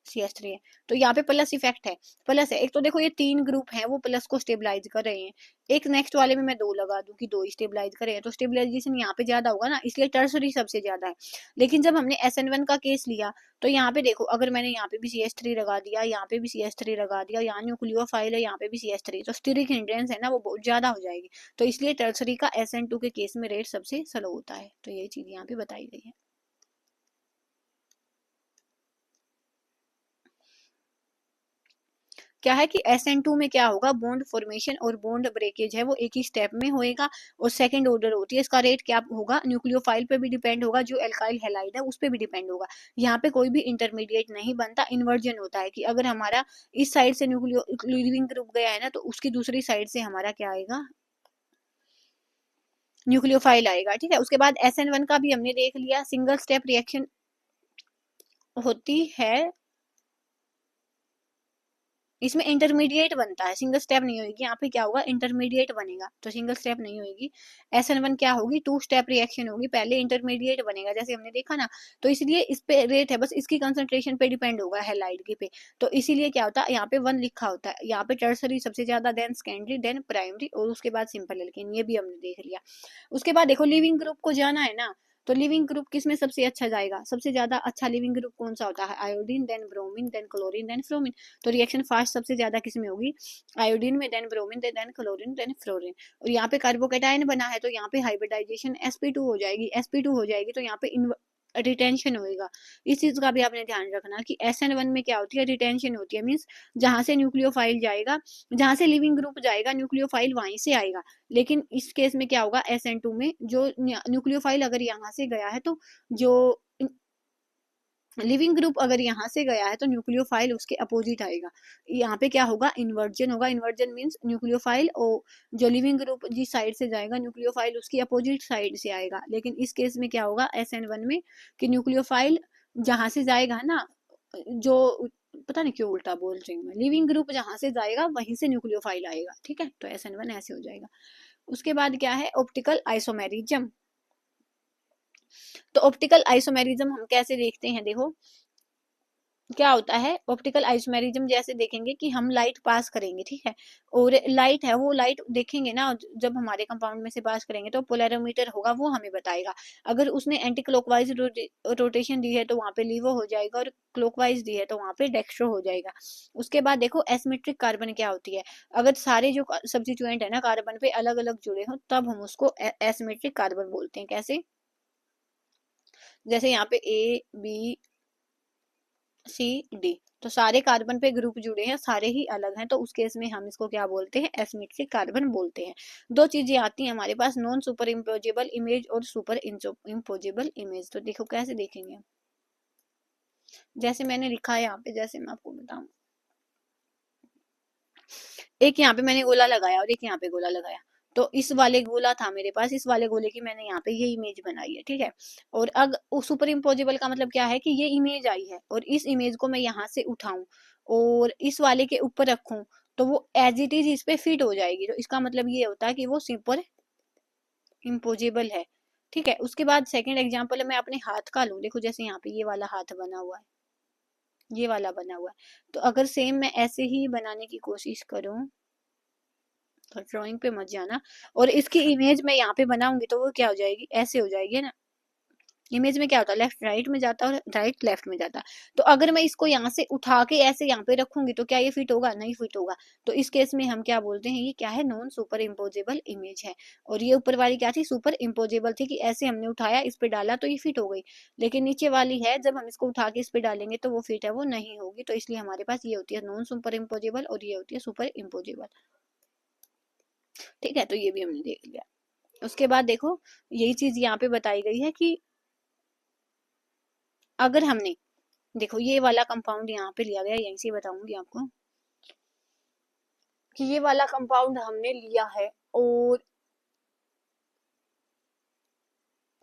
CH3 है, तो यहाँ पे प्लस इफेक्ट है, प्लस है। एक तो देखो ये 3 ग्रुप हैं वो प्लस को स्टेबलाइज कर रहे हैं, एक नेक्स्ट वाले में मैं 2 लगा दूं कि 2 ही स्टेबलाइज कर रहे हैं, तो स्टेबलाइजेशन यहाँ पे ज्यादा होगा ना, इसलिए टर्सरी सबसे ज्यादा है। लेकिन जब हमने SN1 का केस लिया तो यहाँ पे देखो, अगर मैंने यहाँ पे भी CH3 लगा दिया, यहाँ पे भी CH3 लगा दिया, यहाँ न्यूक्लियोफाइल है, यहाँ पे भी CH3, तो स्टीरिक हिंड्रेंस है ना वो बहुत ज्यादा हो जाएगी। तो इसलिए टर्सरी का SN2 के केस में रेट सबसे स्लो होता है। तो ये चीज यहाँ पे बताई गई है। क्या है कि SN2 में क्या होगा, बॉन्ड फॉर्मेशन और बॉन्ड ब्रेकेज है वो एक ही स्टेप में होएगा और सेकंड ऑर्डर होती है। इसका रेट क्या होगा, न्यूक्लियोफाइल पे भी डिपेंड होगा, जो एल्काइल हैलाइड है उस पे भी डिपेंड होगा। यहाँ पे कोई भी इंटरमीडिएट नहीं बनता, इन्वर्जन होता है कि अगर हमारा इस साइड से न्यूक्लियो लिविंग ग्रुप गया है ना, तो उसकी दूसरी साइड से हमारा क्या आएगा, न्यूक्लियोफाइल आएगा, ठीक है। उसके बाद SN1 का भी हमने देख लिया, सिंगल स्टेप रिएक्शन होती है, इसमें इंटरमीडिएट बनता है, सिंगल स्टेप नहीं होगी। यहाँ पे क्या होगा, इंटरमीडिएट बनेगा, तो सिंगल स्टेप नहीं होगी। SN1 क्या होगी, 2 स्टेप रिएक्शन होगी, पहले इंटरमीडिएट बनेगा जैसे हमने देखा ना। तो इसलिए इस पे रेट है, बस इसकी कंसंट्रेशन पे डिपेंड होगा हैलाइड की पे। तो इसीलिए क्या होता है, यहाँ पे 1 लिखा होता है, यहाँ पे टर्सरी सबसे ज्यादा, देन सेकेंडरी, देन प्राइमरी और उसके बाद सिंपल एल्केन, ये भी हमने देख लिया। उसके बाद देखो लिविंग ग्रुप को जाना है ना, तो लिविंग ग्रुप किसमें सबसे अच्छा जाएगा, सबसे ज्यादा अच्छा लिविंग ग्रुप कौन सा होता है, iodine, then bromine, then chlorine, then fluorine. तो रिएक्शन फास्ट सबसे ज्यादा किसमें होगी, आयोडीन में, then bromine, then chlorine, then fluorine. और यहाँ पे कार्बोकैटायन बना है तो यहाँ पे हाइब्रिडाइजेशन sp2 हो जाएगी, sp2 हो जाएगी, तो यहाँ पे रिटेंशन होएगा। इस चीज का भी आपने ध्यान रखना कि SN1 में क्या होती है, रिटेंशन होती है। मीन्स जहां से न्यूक्लियोफाइल जाएगा, जहां से लिविंग ग्रुप जाएगा, न्यूक्लियोफाइल वहीं से आएगा। लेकिन इस केस में क्या होगा, SN2 में जो न्यूक्लियोफाइल अगर यहाँ से गया है तो जो लिविंग ग्रुप अगर यहाँ से गया है तो न्यूक्लियोफाइल उसके अपोजिट आएगा। यहाँ पे क्या होगा, इन्वर्जन होगा। इन्वर्जन मीन्स न्यूक्लियोफाइल और जो लिविंग ग्रुप जिस साइड से जाएगा, न्यूक्लियोफाइल उसकी अपोजिट साइड से आएगा। लेकिन इस केस में क्या होगा SN1 में कि न्यूक्लियोफाइल जहां से जाएगा ना, जो पता नहीं क्यों उल्टा बोल रही हूँ मैं, लिविंग ग्रुप जहां से जाएगा वहीं से न्यूक्लियोफाइल आएगा। ठीक है, तो SN1 ऐसे हो जाएगा। उसके बाद क्या है, ऑप्टिकल आइसोमेरिज्म। तो ऑप्टिकल आइसोमेरिज्म हम कैसे देखते हैं, देखो क्या होता है ऑप्टिकल आइसोमेरिज्म। जैसे देखेंगे कि हम लाइट पास करेंगे, ठीक है, और लाइट है, वो लाइट देखेंगे ना, जब हमारे कंपाउंड में से पास करेंगे तो पोलैरोमीटर होगा, वो हमें बताएगा। अगर उसने एंटी क्लॉकवाइज रोटेशन दी है तो वहां पे लीवो हो जाएगा, और क्लॉकवाइज दी है तो वहां पे डेक्स्ट्रो हो जाएगा। उसके बाद देखो एसिमेट्रिक कार्बन क्या होती है, अगर सारे जो सब्स्टिट्यूएंट है ना कार्बन पे अलग अलग जुड़े हो तब हम उसको एसिमेट्रिक कार्बन बोलते हैं। कैसे, जैसे यहाँ पे ABCD, तो सारे कार्बन पे ग्रुप जुड़े हैं, सारे ही अलग हैं, तो उस केस में हम इसको क्या बोलते हैं, एसिमेट्रिक कार्बन बोलते हैं। दो चीजें आती हैं हमारे पास, नॉन सुपर इम्पोजेबल इमेज और सुपर इम्पोजेबल इमेज। तो देखो कैसे देखेंगे, जैसे मैंने लिखा है यहाँ पे, जैसे मैं आपको बताऊं, एक यहाँ पे मैंने गोला लगाया और एक यहाँ पे गोला लगाया, तो इस वाले गोला था मेरे पास, इस वाले गोले की मैंने यहाँ पे ये इमेज बनाई है, ठीक है। और अब सुपर इम्पोजिबल का मतलब क्या है कि ये इमेज आई है और इस इमेज को मैं यहाँ से उठाऊं और इस वाले के ऊपर रखूं तो वो एज इट इज इस पे फिट हो जाएगी। तो इसका मतलब ये होता है कि वो सुपर इम्पोजेबल है, ठीक है। उसके बाद सेकेंड एग्जाम्पल मैं अपने हाथ का लूं, देखो जैसे यहाँ पे ये वाला हाथ बना हुआ है, ये वाला बना हुआ है, तो अगर सेम मैं ऐसे ही बनाने की कोशिश करूं, तो ड्राइंग पे मत जाना, और इसकी इमेज मैं यहाँ पे बनाऊंगी तो वो क्या हो जाएगी, ऐसे हो जाएगी ना। इमेज में क्या होता है, लेफ्ट राइट में जाता है और राइट लेफ्ट में जाता है। तो अगर मैं इसको यहाँ से उठा के ऐसे यहाँ पे रखूंगी तो क्या ये फिट होगा, नहीं फिट होगा। तो इस केस में हम क्या बोलते हैं, ये क्या है, नॉन सुपर इम्पोजेबल इमेज है। और ये ऊपर वाली क्या थी, सुपर इम्पोजेबल थी, कि ऐसे हमने उठाया इस पे डाला तो ये फिट हो गई। लेकिन नीचे वाली है, जब हम इसको उठा के इस पे डालेंगे तो वो फिट है, वो नहीं होगी। तो इसलिए हमारे पास ये होती है नॉन सुपर इम्पोजेबल और ये होती है सुपर इम्पोजेबल। ठीक है, तो ये भी हमने देख लिया। उसके बाद देखो यही चीज यहाँ पे बताई गई है कि अगर हमने, देखो ये वाला कंपाउंड यहाँ पे लिया गया, यहीं से बताऊंगी आपको कि ये वाला कंपाउंड हमने लिया है और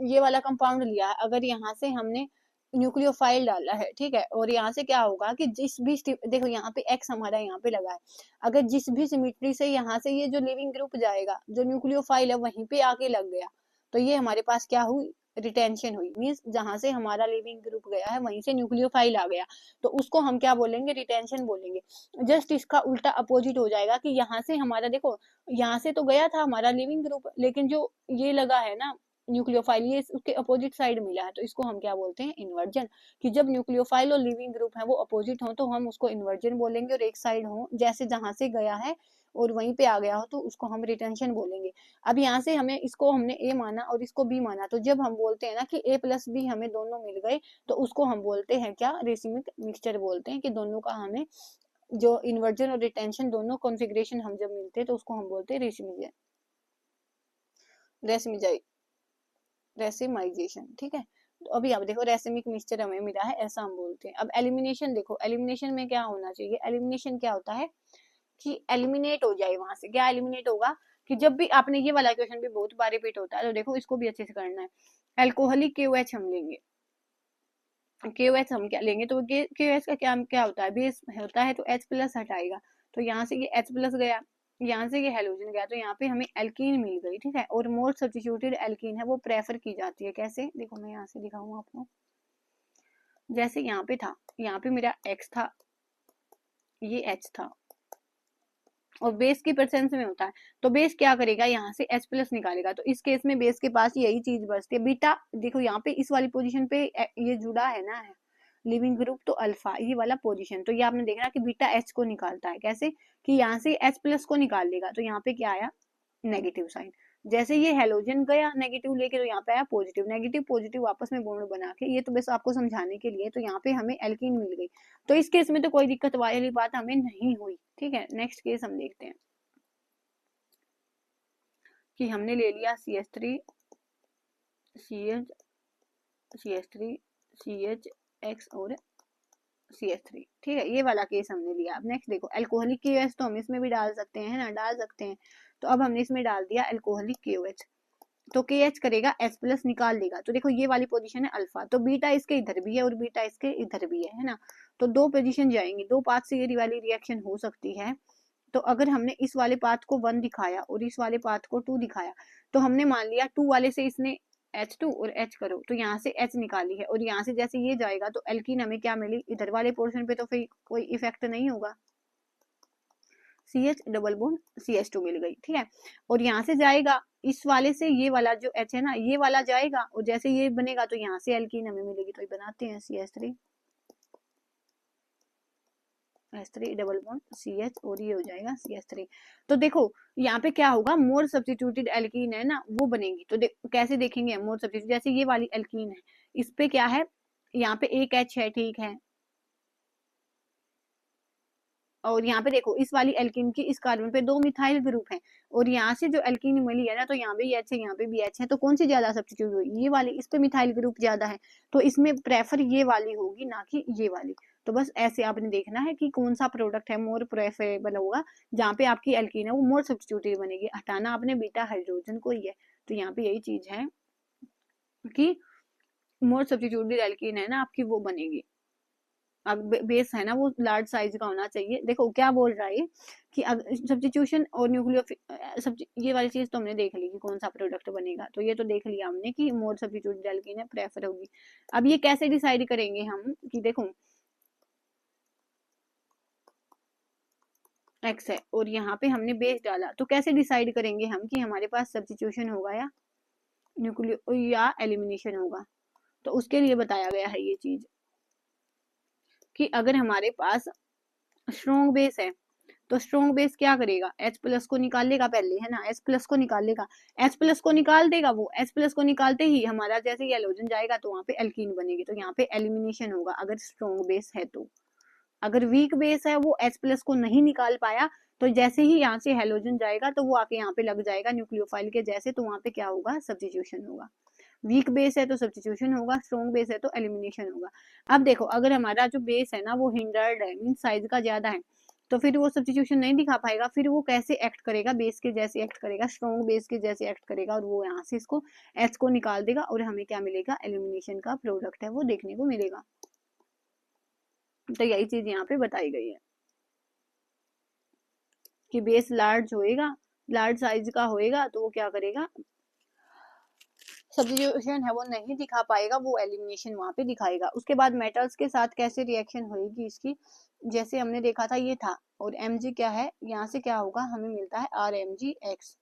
ये वाला कंपाउंड लिया है, अगर यहाँ से हमने न्यूक्लियोफाइल डाला है, ठीक है, और यहाँ से क्या होगा कि जिस भी देखो यहाँ पे एक्स हमारा यहाँ पे लगा है, अगर जिस भी सिमिट्री से यहाँ से ये जो लिविंग ग्रुप जाएगा, जो न्यूक्लियोफाइल है वहीं पे आके लग गया, तो ये हमारे पास क्या हुई, रिटेंशन हुई। मीन्स जहां से हमारा लिविंग ग्रुप गया है वहीं से न्यूक्लियोफाइल आ गया, तो उसको हम क्या बोलेंगे, रिटेंशन बोलेंगे। जस्ट इसका उल्टा अपोजिट हो जाएगा कि यहाँ से हमारा देखो, यहाँ से तो गया था हमारा लिविंग ग्रुप, लेकिन जो ये लगा है ना न्यूक्लियोफाइल, ये उसके अपोजिट साइड मिला है, तो इसको हम क्या बोलते हैं, इन्वर्जन। कि जब न्यूक्लियोफाइल और लिविंग ग्रुप है वो अपोजिट हो तो हम उसको इन्वर्जन बोलेंगे, और एक साइड हो जैसे जहां से गया है और वहीं पे आ गया हो तो उसको हम रिटेंशन बोलेंगे। अब यहाँ से हमें इसको हमने ए माना और इसको बी माना, तो जब हम बोलते हैं ना कि ए प्लस बी हमें दोनों मिल गए, तो उसको हम बोलते हैं क्या, रेसिमिक मिक्सचर बोलते हैं। कि दोनों का हमें जो इन्वर्जन और रिटेंशन दोनों कॉन्फ़िगरेशन हम जब मिलते हैं तो उसको हम बोलते हैं रेसिमाइजेशन, ठीक है। तो अभी आप देखो रेसिमिक मिक्सचर हमें मिला है, ऐसा हम बोलते हैं। अब एलिमिनेशन देखो, एलिमिनेशन में क्या होना चाहिए, एलिमिनेशन क्या होता है कि एलिमिनेट हो जाए वहां से। क्या एलिमिनेट होगा कि जब भी आपने, ये वाला क्वेश्चन भी बहुत बार रिपीट होता है, तो देखो इसको भी अच्छे से करना है। एल्कोहलिक KOH हम लेंगे, KOH हम क्या लेंगे, तो KOH का क्या क्या होता है, बेस होता है, तो H प्लस हटाएगा, तो यहाँ से ये H प्लस गया, यहाँ से ये हेलोजन गया, तो यहाँ पे हमें एल्कीन मिल गई, ठीक है। और मोर सब्स्टिट्यूटेड एल्कीन है वो प्रेफर की जाती है। कैसे, देखो मैं यहाँ से दिखाऊंगा आपको, जैसे यहाँ पे था, यहाँ पे मेरा X था, ये H था, और बेस की प्रेजेंस में होता है, तो बेस क्या करेगा, यहाँ से H प्लस निकालेगा। तो इस केस में बेस के पास यही चीज बचती है, बीटा। देखो यहाँ पे इस वाली पोजीशन पे ये जुड़ा है ना, है लिविंग ग्रुप, तो अल्फा ये वाला पोजीशन, तो ये आपने देखना कि बीटा H को निकालता है। कैसे, कि यहाँ से H प्लस को निकाल लेगा, तो यहाँ पे क्या आया, नेगेटिव साइन। जैसे ये हेलोजन गया नेगेटिव लेके तो यहाँ पे आया पॉजिटिव, नेगेटिव पॉजिटिव आपस में बॉन्ड बना के, ये तो बस आपको समझाने के लिए। तो यहाँ पे हमें एल्कीन मिल गई। तो इस केस में तो कोई दिक्कत वाली बात हमें नहीं हुई। ठीक है, नेक्स्ट केस हम देखते हैं कि हमने ले लिया CH3 CH CH3 CHX और CH3। ठीक है, ये वाला केस हमने लिया। अब नेक्स्ट देखो एल्कोहलिक KOH तो हम इसमें भी डाल सकते हैं ना, डाल सकते हैं। तो अब हमने इसमें डाल दिया एल्कोहलिक KOH, तो KH करेगा H प्लस निकाल देगा। तो देखो ये वाली पोजीशन है अल्फा, तो बीटा इसके इधर भी है और बीटा इसके इधर भी है ना। तो दो पोजीशन जाएंगी, दो पाथ से ये वाली रिएक्शन हो सकती है। तो अगर हमने इस वाले पाथ को 1 दिखाया और इस वाले पाथ को 2 दिखाया, तो हमने मान लिया 2 वाले से इसने H2 और H करो, तो यहाँ से H निकाली है, और यहाँ से जैसे ये जाएगा तो एल्कीन हमें क्या मिली, इधर वाले पोर्शन पे तो फिर कोई इफेक्ट नहीं होगा, CH डबल बॉन्ड CH2 मिल गई। ठीक है, और यहाँ से जाएगा इस वाले से ये वाला जो H है ना, ये वाला जाएगा, और जैसे ये बनेगा तो यहाँ से एल्कीन हमें मिलेगी। तो ये बनाते हैं CH3 डबल बॉन्ड CH, और ये हो जाएगा CH3। तो देखो यहाँ पे क्या होगा, मोर सब्स्टिट्यूटेड एल्कीन है ना वो बनेगी। तो कैसे देखेंगे मोर सब्स्टिट्यूट, जैसे ये वाली एल्कीन है, इस पे क्या है, यहाँ पे एक H है, ठीक है, और यहाँ पे देखो इस वाली एल्कीन की इस कार्बन पे 2 मिथाइल ग्रुप हैं, और यहाँ से जो एल्कीन मिली है ना, तो यहाँ पे भी H है, यहाँ पे भी H है, तो कौन सी ज्यादा सब्स्टिट्यूट हुई, ये वाली, इस पे मिथाइल ग्रुप ज्यादा है, तो इसमें प्रेफर ये वाली होगी ना कि ये वाली। तो बस ऐसे आपने देखना है कि कौन सा प्रोडक्ट है मोर प्रेफरेबल होगा, जहाँ पे आपकी एल्कीन है वो मोर सब्स्टिट्यूटेड बनेगी। हटाना आपने बीटा हाइड्रोजन को ही है। तो यहाँ पे यही चीज है कि मोर सब्स्टिट्यूटेड एल्कीन है ना आपकी, वो बनेगी। अब बेस है ना वो लार्ज साइज का होना चाहिए। देखो क्या बोल रहा है कि सब्स्टिट्यूशन और न्यूक्लियो ये वाली चीज तो हमने देख ली कि कौन सा प्रोडक्ट बनेगा, तो ये तो देख लिया हमने कि मोर सब्स्टिट्यूट एल्कीन है प्रेफर होगी। अब ये कैसे डिसाइड करेंगे हम कि देखो एक्स है और यहाँ पे हमने बेस डाला, तो कैसे डिसाइड करेंगे हम कि हमारे पास सब्स्टिट्यूशन होगा या न्यूक्लियो या एलिमिनेशन होगा। तो उसके लिए बताया गया है ये चीज कि अगर हमारे पास स्ट्रॉन्ग बेस है तो स्ट्रॉन्ग बेस क्या करेगा, H प्लस को निकाल लेगा पहले, है ना, H प्लस को निकाल लेगा, H प्लस को निकाल देगा, वो H प्लस को निकालते ही हमारा जैसे ही हेलोजन जाएगा तो वहां पे एल्कीन बनेगी। तो यहाँ पे एलिमिनेशन होगा अगर स्ट्रॉन्ग बेस है तो। अगर वीक बेस है, वो H प्लस को नहीं निकाल पाया, तो जैसे ही यहाँ से हेलोजन जाएगा तो वो आके यहाँ पे लग जाएगा न्यूक्लियोफाइल के जैसे, तो वहां पे क्या होगा, सब्स्टिट्यूशन होगा। वीक बेस है तो सब्स्टिट्यूशन होगा, स्ट्रॉन्ग बेस है तो एलिमिनेशन होगा। अब देखो अगर हमारा जो बेस है ना वो हिंडर्ड है, मीन साइज का ज्यादा है, तो फिर वो सब्स्टिट्यूशन नहीं दिखा पाएगा। फिर वो कैसे एक्ट करेगा, बेस के जैसे एक्ट करेगा, स्ट्रॉन्ग बेस के जैसे एक्ट करेगा, और वो यहाँ से इसको H को निकाल देगा और हमें क्या मिलेगा, एलिमिनेशन का प्रोडक्ट है वो देखने को मिलेगा। तो यही चीज यहाँ पे बताई गई है कि बेस लार्ज होएगा, लार्ज साइज का होएगा, तो वो क्या करेगा, सब्स्टिट्यूशन है वो नहीं दिखा पाएगा, वो एलिमिनेशन वहां पे दिखाएगा। उसके बाद मेटल्स के साथ कैसे रिएक्शन होगी इसकी, जैसे हमने देखा था ये था, और Mg क्या है, यहाँ से क्या होगा, हमें मिलता है RMgX,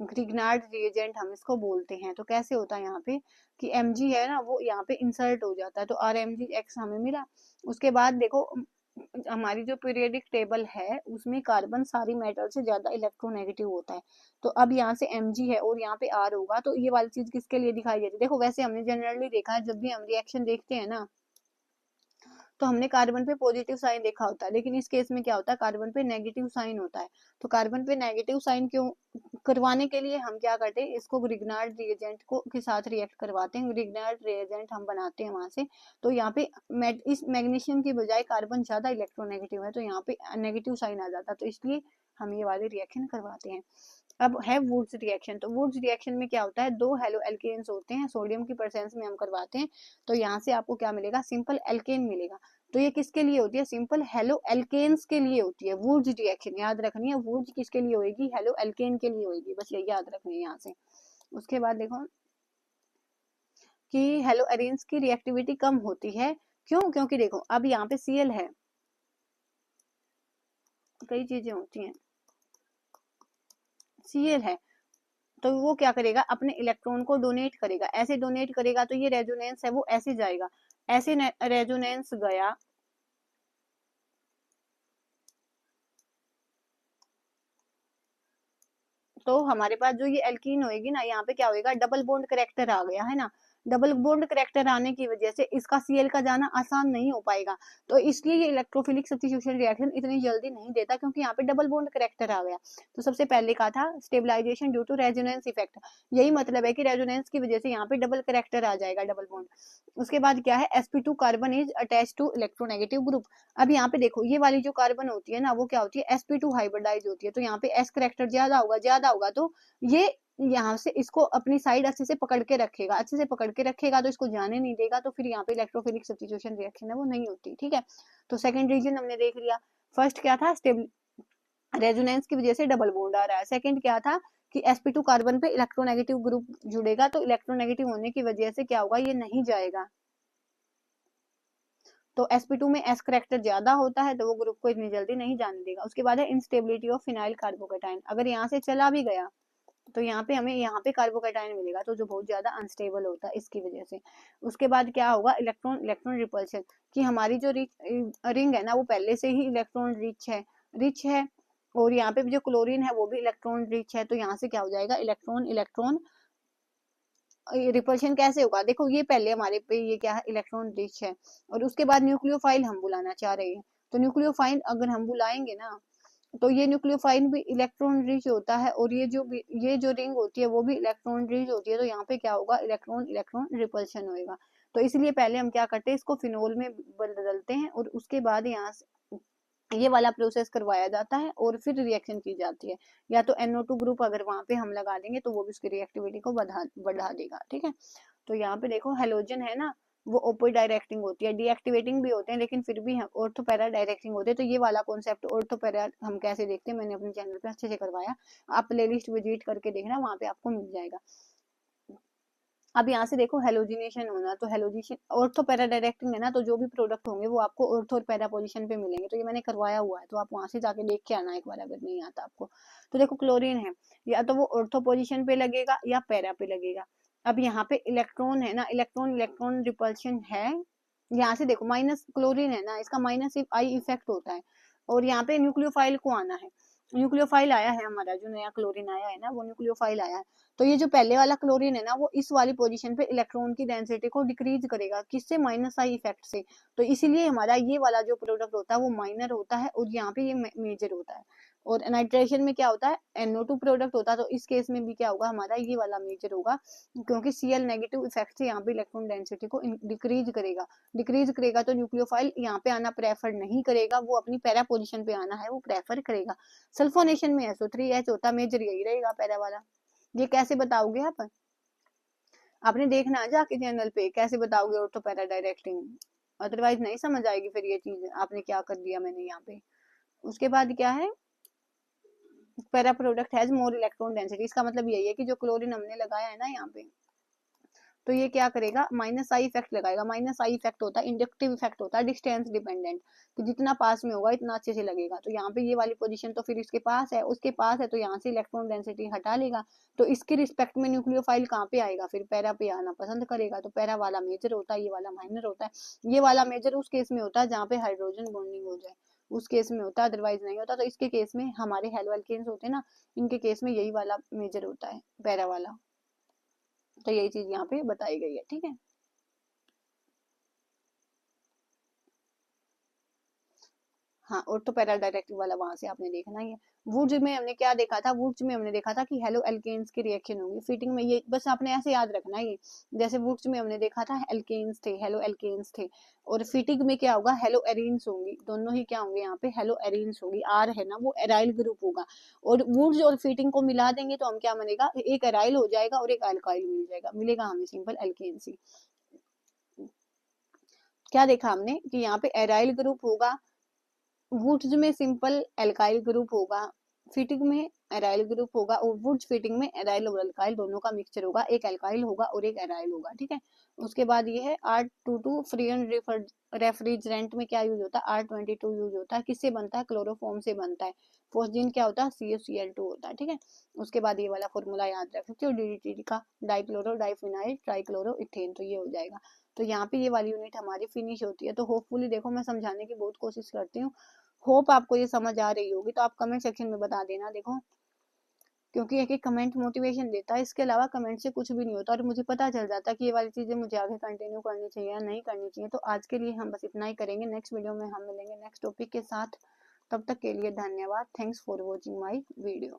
ग्रिग्नार्ड रिएजेंट हम इसको बोलते हैं। तो कैसे होता है यहाँ पे कि Mg है ना वो यहाँ पे इंसर्ट हो जाता है, तो RMgX हमें मिला। उसके बाद देखो हमारी जो पीरियोडिक टेबल है उसमें कार्बन सारी मेटल से ज्यादा इलेक्ट्रोनेगेटिव होता है। तो अब यहाँ से Mg है और यहाँ पे R होगा, तो ये वाली चीज किसके लिए दिखाई देती है, देखो वैसे हमने जनरली देखा है जब भी हम रिएक्शन देखते हैं ना, तो हमने कार्बन पे पॉजिटिव साइन देखा होता है, लेकिन इस केस में क्या होता है, कार्बन पे नेगेटिव साइन होता है। तो कार्बन पे नेगेटिव साइन क्यों करवाने के लिए हम क्या करते हैं, इसको ग्रिग्नार्ड रिएजेंट को के साथ रिएक्ट करवाते हैं, ग्रिग्नार्ड रिएजेंट हम बनाते हैं वहां से। तो यहाँ पे इस मैग्नीशियम की बजाय कार्बन ज्यादा इलेक्ट्रोनेगेटिव है, तो यहाँ पे नेगेटिव साइन आ जाता है, तो इसलिए हम ये वाले रिएक्शन करवाते हैं। अब है वुड्स रिएक्शन, तो वुड्स रिएक्शन में क्या होता है, दो हेलो एल्केन्स होते हैं, सोडियम की प्रेजेंस में हम करवाते हैं। तो यहाँ से आपको क्या मिलेगा, सिंपल एल्केन मिलेगा। तो ये किसके लिए होती है, सिंपल हेलो एल्केन्स के लिए होती है वुड्स रिएक्शन, याद रखनी है। वुड्स किसके लिए होगी, हेलो एल्केन के लिए होगी, बस ये याद रखनी है यहाँ से। उसके बाद देखो कि हेलो एरेन्स की रिएक्टिविटी कम होती है, क्यों, क्योंकि देखो अब यहाँ पे Cl है, कई चीजें होती हैं, Cl है, तो वो क्या करेगा, अपने इलेक्ट्रॉन को डोनेट करेगा, ऐसे डोनेट करेगा तो ये रेजोनेंस है वो ऐसे जाएगा, ऐसे रेजोनेंस गया, तो हमारे पास जो ये एल्कीन होएगी ना, यहाँ पे क्या होएगा, डबल बॉन्ड करेक्टर आ गया है ना। डबल बॉन्ड करेक्टर आने की वजह से इसका Cl का जाना आसान नहीं हो पाएगा, तो इसलिए ये इलेक्ट्रोफिलिक सब्स्टिट्यूशन रिएक्शन इतनी जल्दी नहीं देता, क्योंकि यहाँ पे डबल बॉन्ड करेक्टर आ गया। तो सबसे पहले कहा था stabilization due to resonance effect, यही मतलब है कि रेजोनेंस की वजह से यहाँ पे डबल करेक्टर आ जाएगा, डबल बॉन्ड। उसके बाद क्या है, sp2 carbon is attach to electronegative group. अब यहाँ पे देखो ये वाली जो कार्बन होती है ना, वो क्या होती है, sp2 हाइब्रिडाइज होती है, तो यहाँ पे s करेक्टर ज्यादा होगा तो ये यहाँ से इसको अपनी साइड अच्छे से पकड़ के रखेगा, अच्छे से पकड़ के रखेगा तो इसको जाने नहीं देगा, तो फिर यहाँ पे इलेक्ट्रोफिलिक सब्स्टिट्यूशन रिएक्शन है वो नहीं होती, ठीक है। तो सेकंड रीजन हमने देख लिया। फर्स्ट क्या था, स्टेबल रेजोनेंस की वजह से डबल बॉन्ड आ रहा है। सेकंड क्या था कि sp2 कार्बन पे इलेक्ट्रोनेगेटिव ग्रुप जुड़ेगा, तो इलेक्ट्रोनेगेटिव होने की वजह से क्या होगा, ये नहीं जाएगा। तो sp2 में s करेक्टर ज्यादा होता है तो वो ग्रुप को इतनी जल्दी नहीं जाने देगा। उसके बाद है इंस्टेबिलिटी ऑफ फिनाइल कार्बोकेटाइन, अगर यहाँ से चला भी गया तो यहाँ पे हमें यहाँ पे कार्बोकेटाइन मिलेगा, तो जो बहुत ज्यादा अनस्टेबल होता है इसकी वजह से। उसके बाद क्या होगा, इलेक्ट्रॉन इलेक्ट्रॉन रिपल्शन, कि हमारी जो रिंग है ना वो पहले से ही इलेक्ट्रॉन रिच है, और यहाँ पे जो क्लोरीन है वो भी इलेक्ट्रॉन रिच है, तो यहाँ से क्या हो जाएगा, इलेक्ट्रॉन इलेक्ट्रॉन रिपल्शन कैसे होगा, देखो ये पहले हमारे पे ये क्या है, इलेक्ट्रॉन रिच है, और उसके बाद न्यूक्लियोफाइल हम बुलाना चाह रहे हैं, तो न्यूक्लियोफाइल अगर हम बुलाएंगे ना, तो ये न्यूक्लियोफाइल भी इलेक्ट्रॉन रिच होता है, और ये जो रिंग होती है वो भी इलेक्ट्रॉन रिच होती है, तो यहाँ पे क्या होगा, इलेक्ट्रॉन इलेक्ट्रॉन रिपल्शन होएगा। तो इसलिए पहले हम क्या करते हैं, इसको फिनोल में बदलते हैं, और उसके बाद यहाँ से ये वाला प्रोसेस करवाया जाता है और फिर रिएक्शन की जाती है। या तो NO2 ग्रुप अगर वहां पे हम लगा देंगे तो वो भी उसकी रिएक्टिविटी को बढ़ा देगा, ठीक है। तो यहाँ पे देखो हेलोजन है ना, वो ओपो डायरेक्टिंग होती है, डीएक्टिवेटिंग भी होते हैं, लेकिन फिर भी ऑर्थो पैरा डायरेक्टिंग होते हैं। तो ये वाला कॉन्सेप्ट ऑर्थो पैरा हम कैसे देखते हैं, मैंने अपने चैनल पे अच्छे से करवाया, आप प्ले लिस्ट विजिट करके देखना, वहां पे आपको मिल जाएगा। अब यहाँ से देखो हेलोजिनेशन होना, तो हेलोजिनेशन ऑर्थो पैरा डायरेक्टिंग है ना, तो जो भी प्रोडक्ट होंगे वो आपको ऑर्थो और पैरा पोजीशन पे मिलेंगे, तो ये मैंने करवाया हुआ है, तो आप वहां से जाके देख के आना एक बार अगर नहीं आता आपको। तो देखो क्लोरीन है, या तो वो ऑर्थो पोजीशन पे लगेगा या पैरा पे लगेगा। अब यहाँ पे इलेक्ट्रॉन है ना, इलेक्ट्रॉन इलेक्ट्रॉन रिपल्शन है, यहाँ से देखो माइनस क्लोरीन है ना, इसका माइनस आई इफेक्ट होता है, और यहाँ पे न्यूक्लियोफाइल को आना है, न्यूक्लियोफाइल आया है हमारा, जो नया क्लोरीन आया है ना वो न्यूक्लियोफाइल आया है। तो ये जो पहले वाला क्लोरीन है ना, वो इस वाली पोजीशन पे इलेक्ट्रॉन की डेंसिटी को डिक्रीज करेगा, किससे, माइनस आई इफेक्ट से। तो इसीलिए हमारा ये वाला जो प्रोडक्ट होता है वो माइनर होता है, और यहाँ पे ये मेजर होता है। और नाइट्रेशन में क्या होता है, NO2 प्रोडक्ट होता है, तो इस केस में भी क्या होगा, हमारा ये वाला मेजर होगा, क्योंकि Cl नेगेटिव इफेक्ट से यहाँ पे इलेक्ट्रॉन डेंसिटी को डिक्रीज करेगा तो न्यूक्लियोफाइल यहाँ पे आना प्रेफर नहीं करेगा, वो अपनी पैरा पोजिशन पे आना है वो प्रेफर करेगा। सल्फोनेशन में SO3H होता, मेजर यही रहेगा पैरा वाला। ये कैसे बताओगे आप, आपने देखना है जाके चैनल पे, कैसे बताओगे ऑर्थो पैरा डायरेक्टिंग, अदरवाइज नहीं समझ आएगी फिर ये चीज आपने क्या कर दिया मैंने यहाँ पे। उसके बाद क्या है, para product has more electron density, इसका मतलब यही है कि जो क्लोरीन हमने लगाया है ना यहाँ पे, तो ये क्या करेगा, माइनस आई इफेक्ट लगाएगा। माइनस आई इफेक्ट होता है इंडक्टिव इफेक्ट होता है, डिस्टेंस डिपेंडेंट, तो जितना पास में होगा इतना अच्छे से लगेगा। तो यहाँ पे ये वाली पोजीशन तो फिर इसके पास है, उसके पास है, तो यहाँ से इलेक्ट्रॉन डेंसिटी हटा लेगा, तो इसके रिस्पेक्ट में न्यूक्लियोफाइल कहाँ पे आएगा, फिर पैरा पे आना पसंद करेगा। तो पैरा वाला मेजर होता है, ये वाला माइनर होता है। ये वाला मेजर उस केस में होता है जहाँ पे हाइड्रोजन बॉन्डिंग हो जाए, उस केस में होता है, अदरवाइज नहीं होता। तो इसके केस में हमारे हेलो एल्केन्स होते हैं ना, इनके केस में यही वाला मेजर होता है, पैरा वाला। तो यही चीज यहाँ पे बताई गई है, ठीक है। हाँ, ऑर्थो पैरा डायरेक्टिव वाला वहां से आपने देखना ही है। वुड्स में हमने क्या देखा था, वुड्स में हमने देखा था कि हेलो एल्केन्स की रिएक्शन होगी फिटिंग में, ये बस आपने ऐसे याद रखना है ये। जैसे वुड्स में हमने देखा था एल्केन्स थे, हेलो एल्केन्स थे, और फिटिंग में क्या होगा, हेलो एरीन्स होंगी, दोनों ही क्या होंगे यहाँ पे, हेलो एरीन्स होगी। आर है ना वो एराइल ग्रुप होगा, और वुड्स और फिटिंग को मिला देंगे तो हम क्या बनेगा, एक एराइल हो जाएगा और एक अल्काइल मिल जाएगा, मिलेगा हमें सिंपल एल्केन्स ही। क्या देखा हमने कि यहाँ पे एराइल ग्रुप होगा, वुड्स में सिंपल एल्काइल ग्रुप होगा, फिटिंग में एराइल ग्रुप होगा, और वुड्स फिटिंग में एराइल और अल्काइल दोनों का मिक्सचर होगा, एक एल्काइल होगा और एक एराइल होगा, ठीक है। उसके बाद ये है R22 फ्रीयन रेफ्रिजरेंट में क्या यूज होता है, R22 यूज होता है, किससे बनता है, क्लोरोफॉर्म से बनता है। फोस्जीन क्या होता है, CuCl2 होता है, ठीक है। उसके बाद ये वाला फॉर्मूला याद रख सकते हो, DDT का, डाइक्लोरो डाइफिनाइल ट्राइक्लोरो इथेन, तो ये हो जाएगा। तो यहाँ पे ये वाली यूनिट हमारी फिनिश होती है। तो होपफुली देखो मैं समझाने की बहुत कोशिश करती हूँ, होप आपको ये समझ आ रही होगी, तो आप कमेंट सेक्शन में बता देना। देखो क्योंकि एक एक कमेंट मोटिवेशन देता है, इसके अलावा कमेंट से कुछ भी नहीं होता और मुझे पता चल जाता है कि ये वाली चीज़ें मुझे आगे कंटिन्यू करनी चाहिए या नहीं करनी चाहिए। तो आज के लिए हम बस इतना ही करेंगे, नेक्स्ट वीडियो में हम मिलेंगे नेक्स्ट टॉपिक के साथ। तब तक के लिए धन्यवाद। Thanks for watching my video.